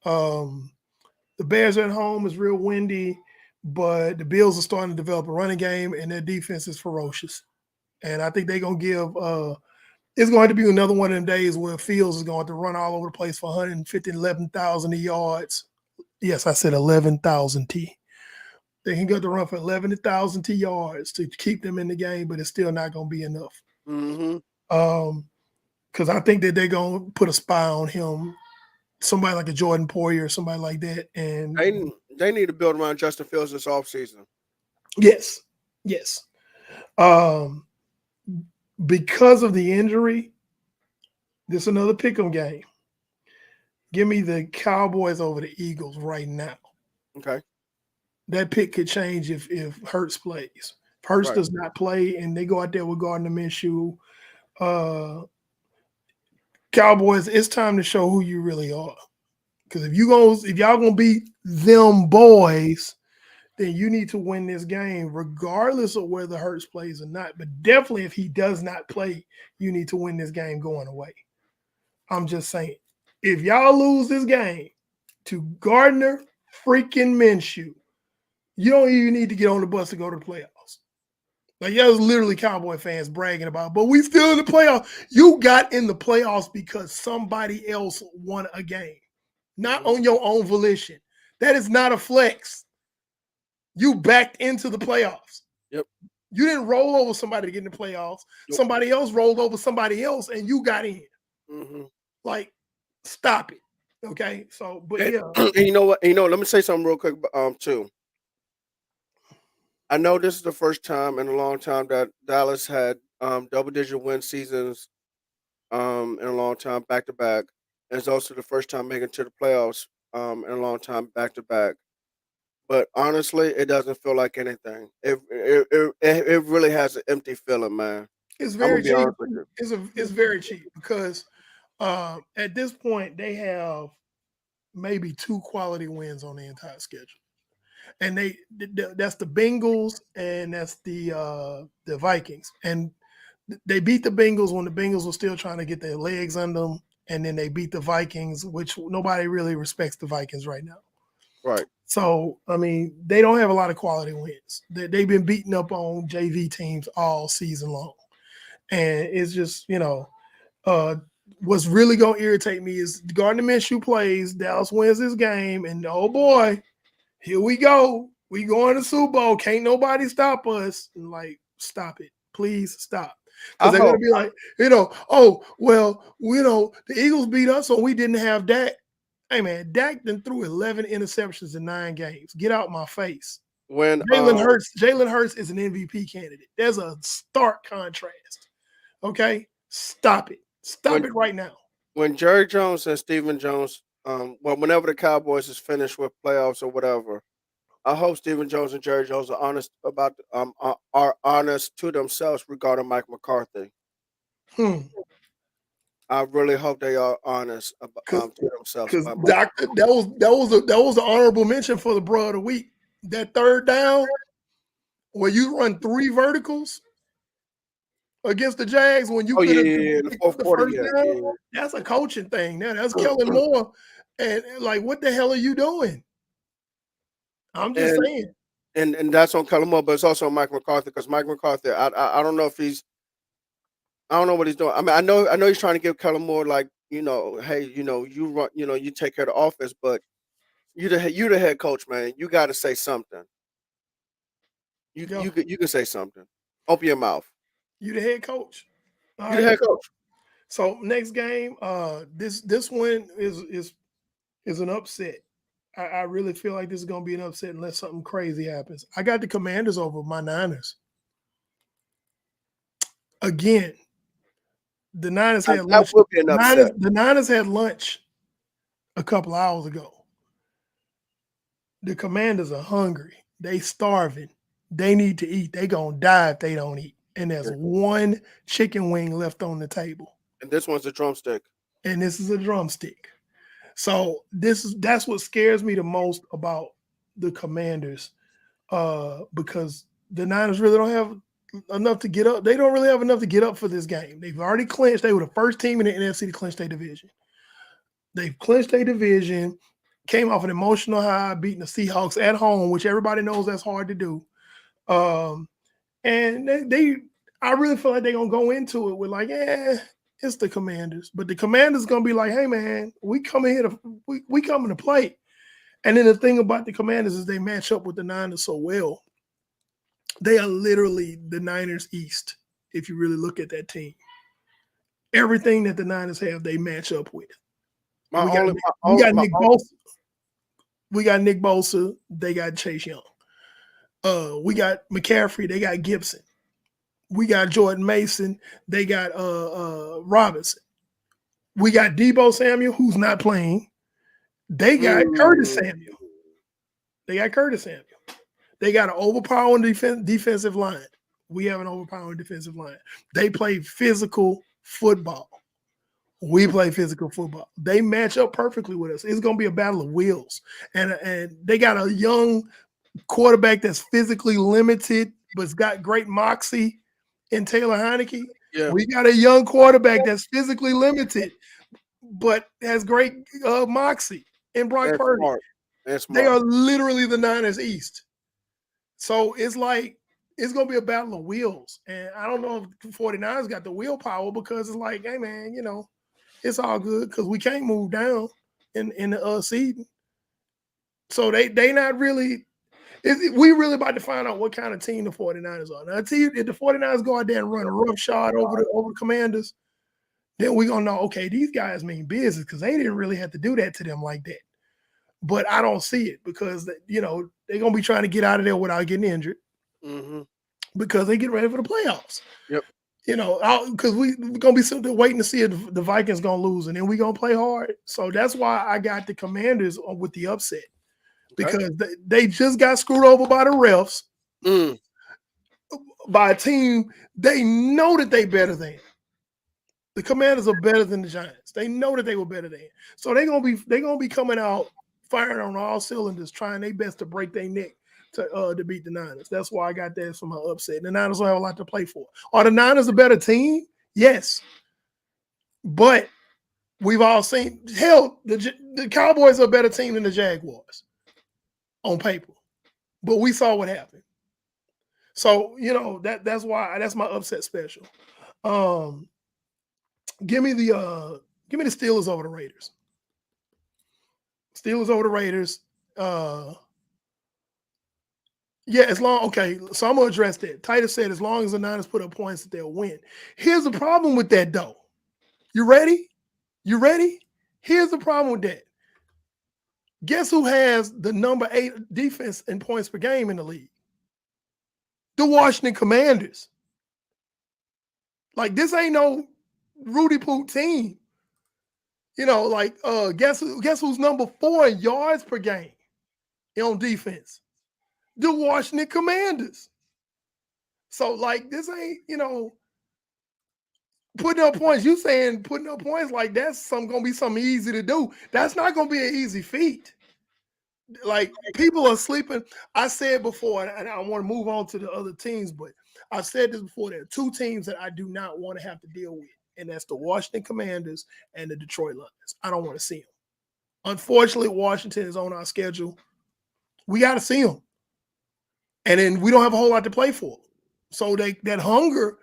Speaker 3: The Bears are at home. It's real windy, but the Bills are starting to develop a running game, and their defense is ferocious. And I think they're gonna give. It's going to be another one of them days where Fields is going to run all over the place for 150, 11,000 yards. Yes, I said 11,000 T. They can go to run for 11,000 T yards to keep them in the game, but it's still not going to be enough.
Speaker 1: Mm-hmm.
Speaker 3: Because I think that they're going to put a spy on him, somebody like a Jordan Poyer or somebody like that. And
Speaker 1: they need to build around Justin Fields this offseason.
Speaker 3: yes. Because of the injury, this is another pick'em game. Give me the Cowboys over the Eagles right now.
Speaker 1: Okay.
Speaker 3: That pick could change if Hurts plays. If Hurts
Speaker 1: Right.
Speaker 3: does not play and they go out there with Gardner Minshew, Cowboys, it's time to show who you really are. Because if y'all gonna beat them boys, then you need to win this game, regardless of whether Hurts plays or not. But definitely, if he does not play, you need to win this game going away. I'm just saying, if y'all lose this game to Gardner freaking Minshew, you don't even need to get on the bus to go to the playoffs. Like, yeah, it was literally Cowboy fans bragging about, but we still in the playoffs. You got in the playoffs because somebody else won a game, not on your own volition. That is not a flex. You backed into the playoffs.
Speaker 1: Yep.
Speaker 3: You didn't roll over somebody to get in the playoffs. Yep. Somebody else rolled over somebody else, and you got in.
Speaker 1: Mm-hmm.
Speaker 3: Like, stop it. Okay. So, but
Speaker 1: and,
Speaker 3: yeah.
Speaker 1: And you know what? Let me say something real quick. Too. I know this is the first time in a long time that Dallas had double-digit win seasons in a long time back to back. And it's also the first time making it to the playoffs in a long time back to back. But honestly, it doesn't feel like anything. It really has an empty feeling, man.
Speaker 3: It's very cheap. It's very cheap because at this point they have maybe 2 quality wins on the entire schedule, and that's the Bengals and that's the Vikings, and they beat the Bengals when the Bengals were still trying to get their legs under them, and then they beat the Vikings, which nobody really respects the Vikings right now.
Speaker 1: Right.
Speaker 3: So, I mean, they don't have a lot of quality wins. They've been beating up on JV teams all season long. And it's just, what's really going to irritate me is Gardner Minshew plays, Dallas wins this game, and oh boy, here we go. We going to Super Bowl. Can't nobody stop us. And like, stop it. Please stop. Because they're going to be like, oh, well, the Eagles beat us, so we didn't have Dak. Hey, man, Dak then threw 11 interceptions in 9 games. Get out my face.
Speaker 1: When
Speaker 3: Jalen Hurts is an MVP candidate. There's a stark contrast. Okay? Stop it. Stop it right now.
Speaker 1: When Jerry Jones and Stephen Jones, whenever the Cowboys is finished with playoffs or whatever, I hope Stephen Jones and Jerry Jones are honest about are honest to themselves regarding Mike McCarthy. I really hope they are honest about to themselves.
Speaker 3: Because that was an honorable mention for the bro of the week. That third down where you run 3 verticals against the Jags when you could have
Speaker 1: the fourth quarter,
Speaker 3: down, that's a coaching thing. Now that's Kellen Moore, and like, what the hell are you doing? I'm just saying.
Speaker 1: And that's on Kellen Moore, but it's also on Mike McCarthy because Mike McCarthy, I don't know if I don't know what he's doing. I mean, I know he's trying to give Kellen Moore hey, you run, you take care of the offense, but you the head coach, man. You got to say something. You can say something. Open your mouth.
Speaker 3: You the head coach.
Speaker 1: You the head coach.
Speaker 3: So next game, this one is an upset. I really feel like this is gonna be an upset unless something crazy happens. I got the Commanders over my Niners. Again, the Niners had
Speaker 1: That
Speaker 3: lunch.
Speaker 1: would be an upset.
Speaker 3: The Niners had lunch a couple hours ago. The Commanders are hungry. They starving. They need to eat. They gonna die if they don't eat. And there's one chicken wing left on the table.
Speaker 1: And this one's a drumstick.
Speaker 3: And this is a drumstick. So that's what scares me the most about the Commanders, because the Niners really don't have enough to get up. They don't really have enough to get up for this game. They've already clinched. They were the first team in the NFC to clinch their division. They've clinched their division, came off an emotional high, beating the Seahawks at home, which everybody knows that's hard to do. And I really feel like they're gonna go into it with like, it's the Commanders. But the Commanders gonna be like, hey man, we coming here we coming to play. And then the thing about the Commanders is they match up with the Niners so well. They are literally the Niners East, if you really look at that team. Everything that the Niners have, they match up with. We got Nick Bosa. We got Nick Bosa. They got Chase Young. We got McCaffrey. They got Gibson. We got Jordan Mason. They got Robinson. We got Deebo Samuel, who's not playing. They got Curtis Samuel. They got an overpowering defensive line. We have an overpowering defensive line. They play physical football. We play physical football. They match up perfectly with us. It's going to be a battle of wills. And they got a young quarterback that's physically limited, but's got great moxie in Taylor Heineke.
Speaker 1: Yeah.
Speaker 3: We got a young quarterback that's physically limited, but has great moxie in Brock Purdy. They are literally the Niners East. So it's like, it's going to be a battle of wheels. And I don't know if the 49ers got the willpower, because it's like, hey, man, it's all good because we can't move down in the season. So they not really – we really about to find out what kind of team the 49ers are. Now, I tell you, if the 49ers go out there and run a rough shot over the Commanders, then we're going to know, okay, these guys mean business, because they didn't really have to do that to them like that. But I don't see it, because, they're going to be trying to get out of there without getting injured, because they get ready for the playoffs.
Speaker 1: Yep.
Speaker 3: Because we're going to be sitting there waiting to see if the Vikings going to lose, and then we're going to play hard. So that's why I got the Commanders with the upset, because they just got screwed over by the refs, by a team they know that they better than. The Commanders are better than the Giants. They know that they were better than. So they're gonna be coming out firing on all cylinders, trying their best to break their neck to beat the Niners. That's why I got that for my upset. And the Niners will have a lot to play for. Are the Niners a better team? Yes. But we've all seen, hell, the Cowboys are a better team than the Jaguars on paper. But we saw what happened. So, that's why that's my upset special. Give me the Steelers over the Raiders. Steelers over the Raiders. Okay, so I'm going to address that. Titus said as long as the Niners put up points, that they'll win. Here's the problem with that, though. You ready? Here's the problem with that. Guess who has the number 8 defense in points per game in the league? The Washington Commanders. Like, this ain't no Rudy Poot team. Guess who's number 4 in yards per game on defense? The Washington Commanders. So, this ain't, putting up points. You saying putting up points like that's gonna be something easy to do. That's not gonna be an easy feat. Like, people are sleeping. I said before, and I want to move on to the other teams, but I've said this before. There are 2 teams that I do not want to have to deal with, and that's the Washington Commanders and the Detroit Lions. I don't want to see them. Unfortunately, Washington is on our schedule. We got to see them. And then we don't have a whole lot to play for. So that hunger,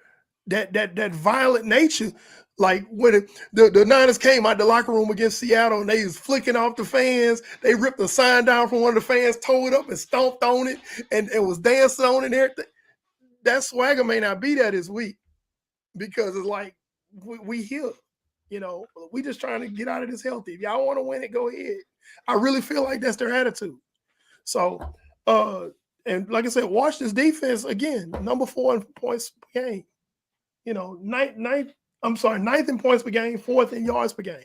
Speaker 3: that violent nature, like when the Niners came out the locker room against Seattle and they was flicking off the fans, they ripped the sign down from one of the fans, tore it up and stomped on it and was dancing on it and everything. That swagger may not be there this week, because it's like we here. You know, we just trying to get out of this healthy. If y'all want to win it, go ahead. I really feel like that's their attitude. So, and like I said, Washington's defense again, number 4 in points per game. You know, ninth in points per game, 4th in yards per game.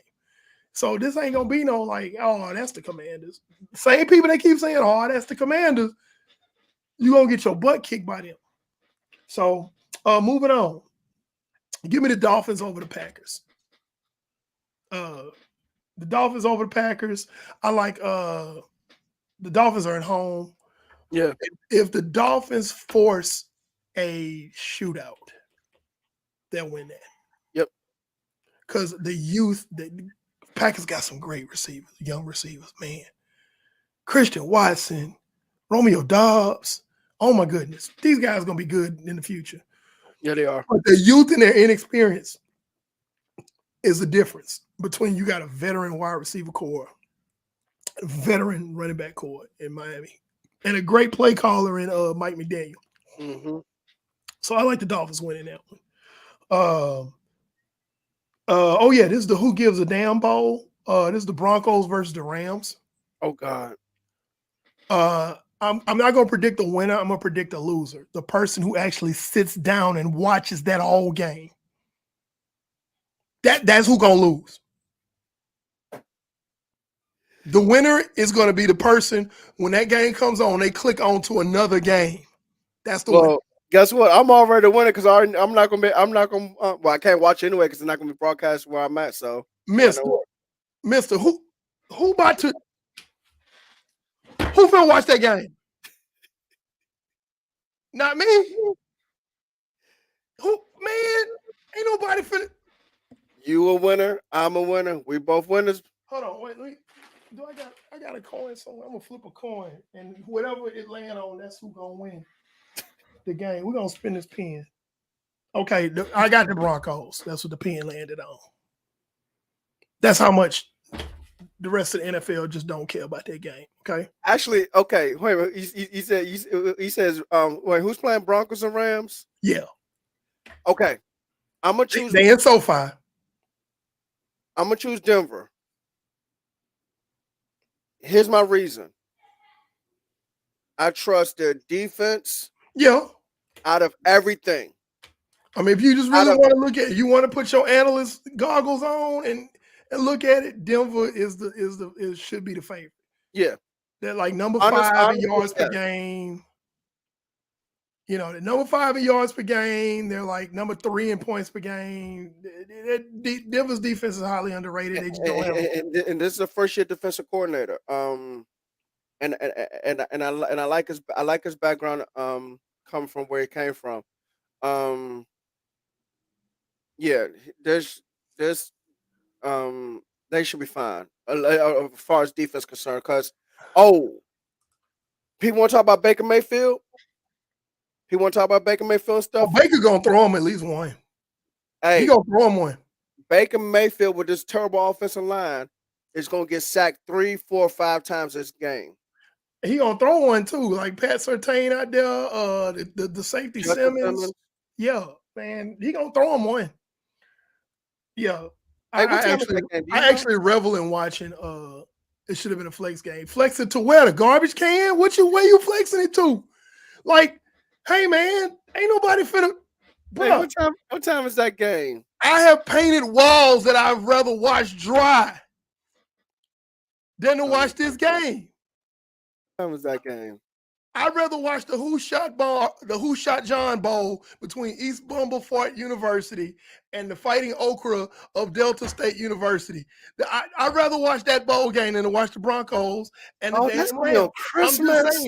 Speaker 3: So this ain't gonna be no like, oh, that's the Commanders. Same people that keep saying, oh, that's the Commanders. You gonna get your butt kicked by them. So, moving on. Give me the Dolphins over the Packers. The Dolphins over the Packers. I like the Dolphins are at home.
Speaker 1: Yeah.
Speaker 3: If the Dolphins force a shootout, they'll win that.
Speaker 1: Yep.
Speaker 3: Because the Packers got some great receivers, young receivers, man. Christian Watson, Romeo Doubs. Oh my goodness. These guys are gonna be good in the future.
Speaker 1: Yeah, they are.
Speaker 3: But the youth and their inexperience is the difference between you got a veteran wide receiver core, a veteran running back core in Miami, and a great play caller in Mike McDaniel.
Speaker 1: Mm-hmm.
Speaker 3: So I like the Dolphins winning that one. Oh yeah, this is the Who Gives a Damn Bowl. This is the Broncos versus the Rams.
Speaker 1: Oh God.
Speaker 3: I'm not gonna predict the winner. I'm gonna predict the loser, the person who actually sits down and watches that whole game. That's who gonna lose. The winner is gonna be the person when that game comes on, they click on to another game. That's the winner.
Speaker 1: Well, guess what? I'm already the winner because I'm not gonna. Well, I can't watch anyway because it's not gonna be broadcast where I'm at. So,
Speaker 3: Mister, who about to who finna watch that game? Not me. Who, man? Ain't nobody finna.
Speaker 1: You a winner. I'm a winner. We both winners.
Speaker 3: Hold on, wait. I got a coin somewhere. I'm gonna flip a coin, and whatever it land on, that's who gonna win the game. We're gonna spin this pin. Okay, I got the Broncos. That's what the pin landed on. That's how much the rest of the NFL just don't care about that game. Okay.
Speaker 1: Actually, okay. Wait. He says. Wait. Who's playing Broncos and Rams?
Speaker 3: Yeah.
Speaker 1: Okay. I'm gonna choose.
Speaker 3: They in SoFi.
Speaker 1: I'm gonna choose Denver. Here's my reason. I trust their defense.
Speaker 3: Yeah.
Speaker 1: Out of everything.
Speaker 3: I mean, if you just really want to look at it, you want to put your analyst goggles on and look at it, Denver should be the favorite.
Speaker 1: Yeah.
Speaker 3: They're like number 5 in yards per game. You know, they're number 5 in yards per game. They're like number 3 in points per game. Denver's defense is highly underrated. They just don't have
Speaker 1: and this is a first-year defensive coordinator. And I like his background. Coming from where he came from. Yeah, there's they should be fine as far as defense concerned. Because people want to talk about Baker Mayfield. He want to talk about Baker Mayfield stuff.
Speaker 3: Well, Baker gonna throw him at least one.
Speaker 1: Hey,
Speaker 3: he gonna throw him one.
Speaker 1: Baker Mayfield with this terrible offensive line is gonna get sacked 3, 4, 5 times this game.
Speaker 3: He gonna throw one too, like Pat Surtain out there. The safety Simmons. Yeah, man, he gonna throw him one. Yeah,
Speaker 1: hey,
Speaker 3: I actually revel in watching. It should have been a flex game. Flex it to where? The garbage can? Where you flexing it to? Like, hey man, ain't nobody finna.
Speaker 1: Hey, what time is that game?
Speaker 3: I have painted walls that I'd rather watch dry than to watch this game.
Speaker 1: What time is that game?
Speaker 3: I'd rather watch the Who Shot John Bowl between East Bumblefuck University and the Fighting Okra of Delta State University. I'd rather watch that bowl game than to watch the Broncos and the
Speaker 1: that's
Speaker 3: Rams.
Speaker 1: on Christmas.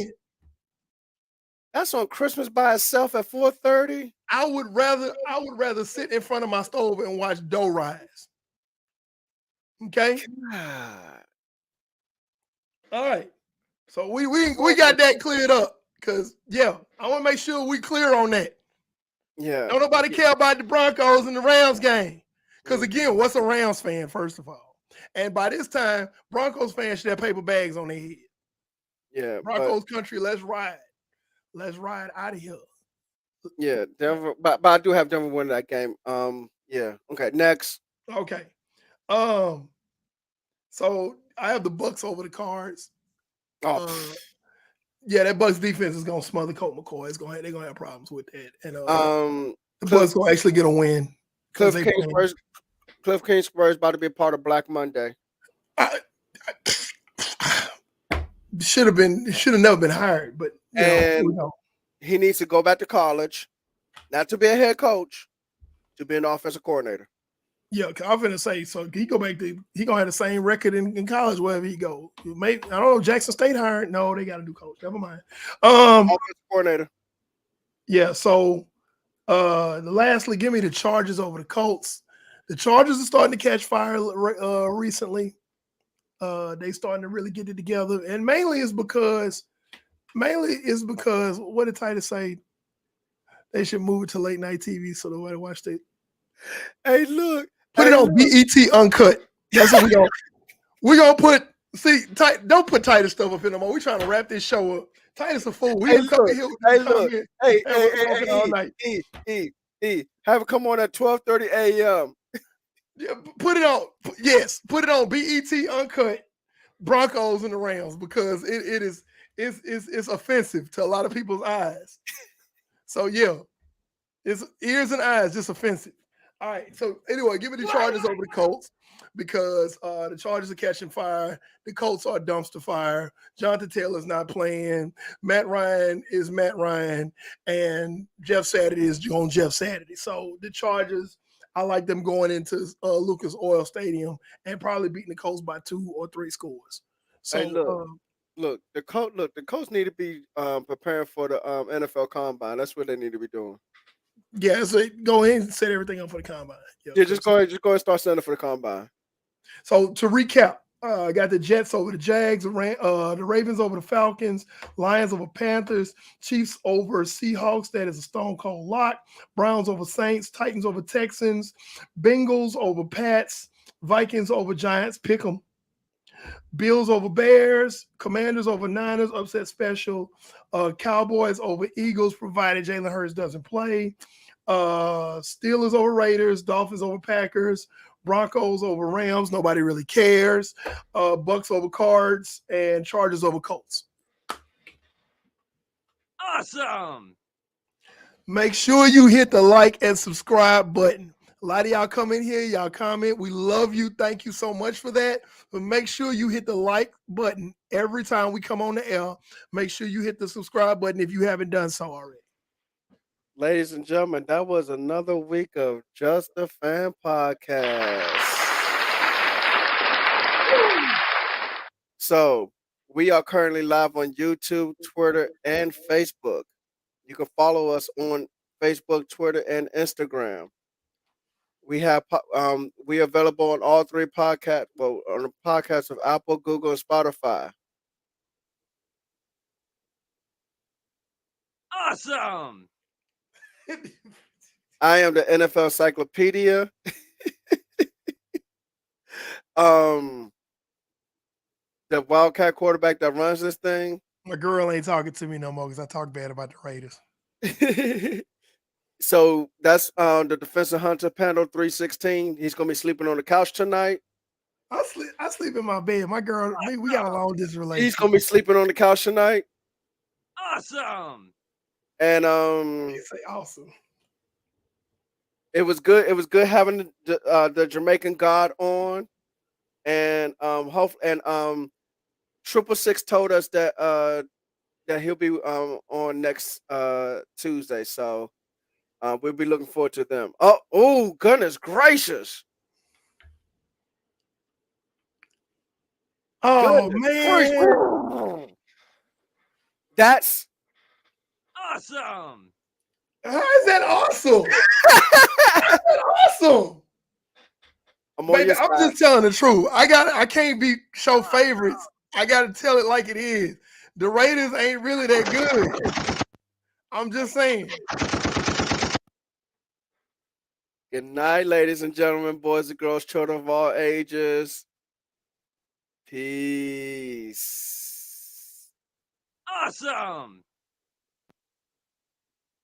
Speaker 1: That's on Christmas by itself at 4:30.
Speaker 3: I would rather sit in front of my stove and watch dough rise. Okay.
Speaker 1: God.
Speaker 3: All right. So we got that cleared up because I want to make sure we clear on that.
Speaker 1: Yeah.
Speaker 3: Don't nobody care about the Broncos and the Rams game. Because again, what's a Rams fan, first of all? And by this time, Broncos fans should have paper bags on their head.
Speaker 1: Yeah.
Speaker 3: Broncos country, let's ride. Let's ride out of here.
Speaker 1: Yeah, Denver, but I do have Denver winning that game. Yeah. Okay, next.
Speaker 3: Okay. So I have the Bucks over the Cards.
Speaker 1: Oh,
Speaker 3: Yeah, that Bucks defense is gonna smother Colt McCoy. They're gonna have problems with that. And the
Speaker 1: Cliff,
Speaker 3: Bucks gonna actually get a win because
Speaker 1: Cliff Kingsbury's about to be a part of Black Monday.
Speaker 3: Should have never been hired, but
Speaker 1: he needs to go back to college, not to be a head coach, to be an offensive coordinator.
Speaker 3: Yeah, I'm finna say, so he gonna have the same record in college wherever he go. I don't know, Jackson State hired. No, they got a new coach. Never mind.
Speaker 1: Offensive coordinator.
Speaker 3: Yeah, so lastly, give me the Chargers over the Colts. The Chargers are starting to catch fire recently. They starting to really get it together, and mainly is because what did Titus say? They should move it to late night TV so nobody watch it.
Speaker 1: Hey, look.
Speaker 3: Put it on BET Uncut. That's what we're gonna put. See, don't put Titus stuff up in no more. We're trying to wrap this show up. Titus a fool. We come in here with this comment.
Speaker 1: Hey,
Speaker 3: all night.
Speaker 1: Have it come on at 12:30 a.m.
Speaker 3: Yeah, put it on. Yes, put it on BET Uncut. Broncos and the Rams, because it's offensive to a lot of people's eyes. So yeah, it's ears and eyes just offensive. All right. So anyway, give me the Chargers over the Colts because the Chargers are catching fire. The Colts are dumpster fire. Jonathan Taylor's not playing. Matt Ryan is Matt Ryan, and Jeff Saturday is on Jeff Saturday. So the Chargers, I like them going into Lucas Oil Stadium and probably beating the Colts by 2 or 3 scores. So
Speaker 1: hey, look, the Colts need to be preparing for the NFL Combine. That's what they need to be doing.
Speaker 3: Yeah, so go ahead and set everything up for the Combine.
Speaker 1: Yeah, just go ahead and start setting up for the Combine.
Speaker 3: So to recap, I got the Jets over the Jags, the Ravens over the Falcons, Lions over Panthers, Chiefs over Seahawks. That is a stone cold lock. Browns over Saints, Titans over Texans, Bengals over Pats, Vikings over Giants. Pick them. Bills over Bears, Commanders over Niners, upset special. Cowboys over Eagles, provided Jalen Hurts doesn't play. Steelers over Raiders, Dolphins over Packers, Broncos over Rams, nobody really cares. Bucks over Cards, and Chargers over Colts.
Speaker 2: Awesome.
Speaker 3: Make sure you hit the like and subscribe button. A lot of y'all come in here, y'all comment. We love you. Thank you so much for that. But make sure you hit the like button every time we come on the air. Make sure you hit the subscribe button if you haven't done so already.
Speaker 1: Ladies and gentlemen, that was another week of Just a Fan Podcast. So we are currently live on YouTube, Twitter, and Facebook. You can follow us on Facebook, Twitter, and Instagram. We have we available on all 3 podcasts. Well, on the podcasts of Apple, Google, and Spotify.
Speaker 2: Awesome.
Speaker 1: I am the NFL Encyclopedia. The Wildcat quarterback that runs this thing.
Speaker 3: My girl ain't talking to me no more because I talk bad about the Raiders.
Speaker 1: So that's the defensive hunter, Pando 316. He's gonna be sleeping on the couch tonight.
Speaker 3: I sleep in my bed. My girl, we got a long distance relationship.
Speaker 1: He's gonna be sleeping on the couch tonight.
Speaker 2: Awesome.
Speaker 1: And
Speaker 3: You say awesome.
Speaker 1: It was good. It was good having the Jamaican God on, and 666 told us that he'll be on next Tuesday. So we'll be looking forward to them. Oh, goodness gracious!
Speaker 3: Oh
Speaker 1: goodness
Speaker 3: man,
Speaker 1: gracious. That's
Speaker 2: awesome.
Speaker 3: How is that awesome? That's awesome. Baby, I'm just telling the truth. I can't be show favorites. I gotta tell it like it is. The Raiders ain't really that good. I'm just saying.
Speaker 1: Good night, ladies and gentlemen, boys and girls, children of all ages. Peace.
Speaker 2: Awesome.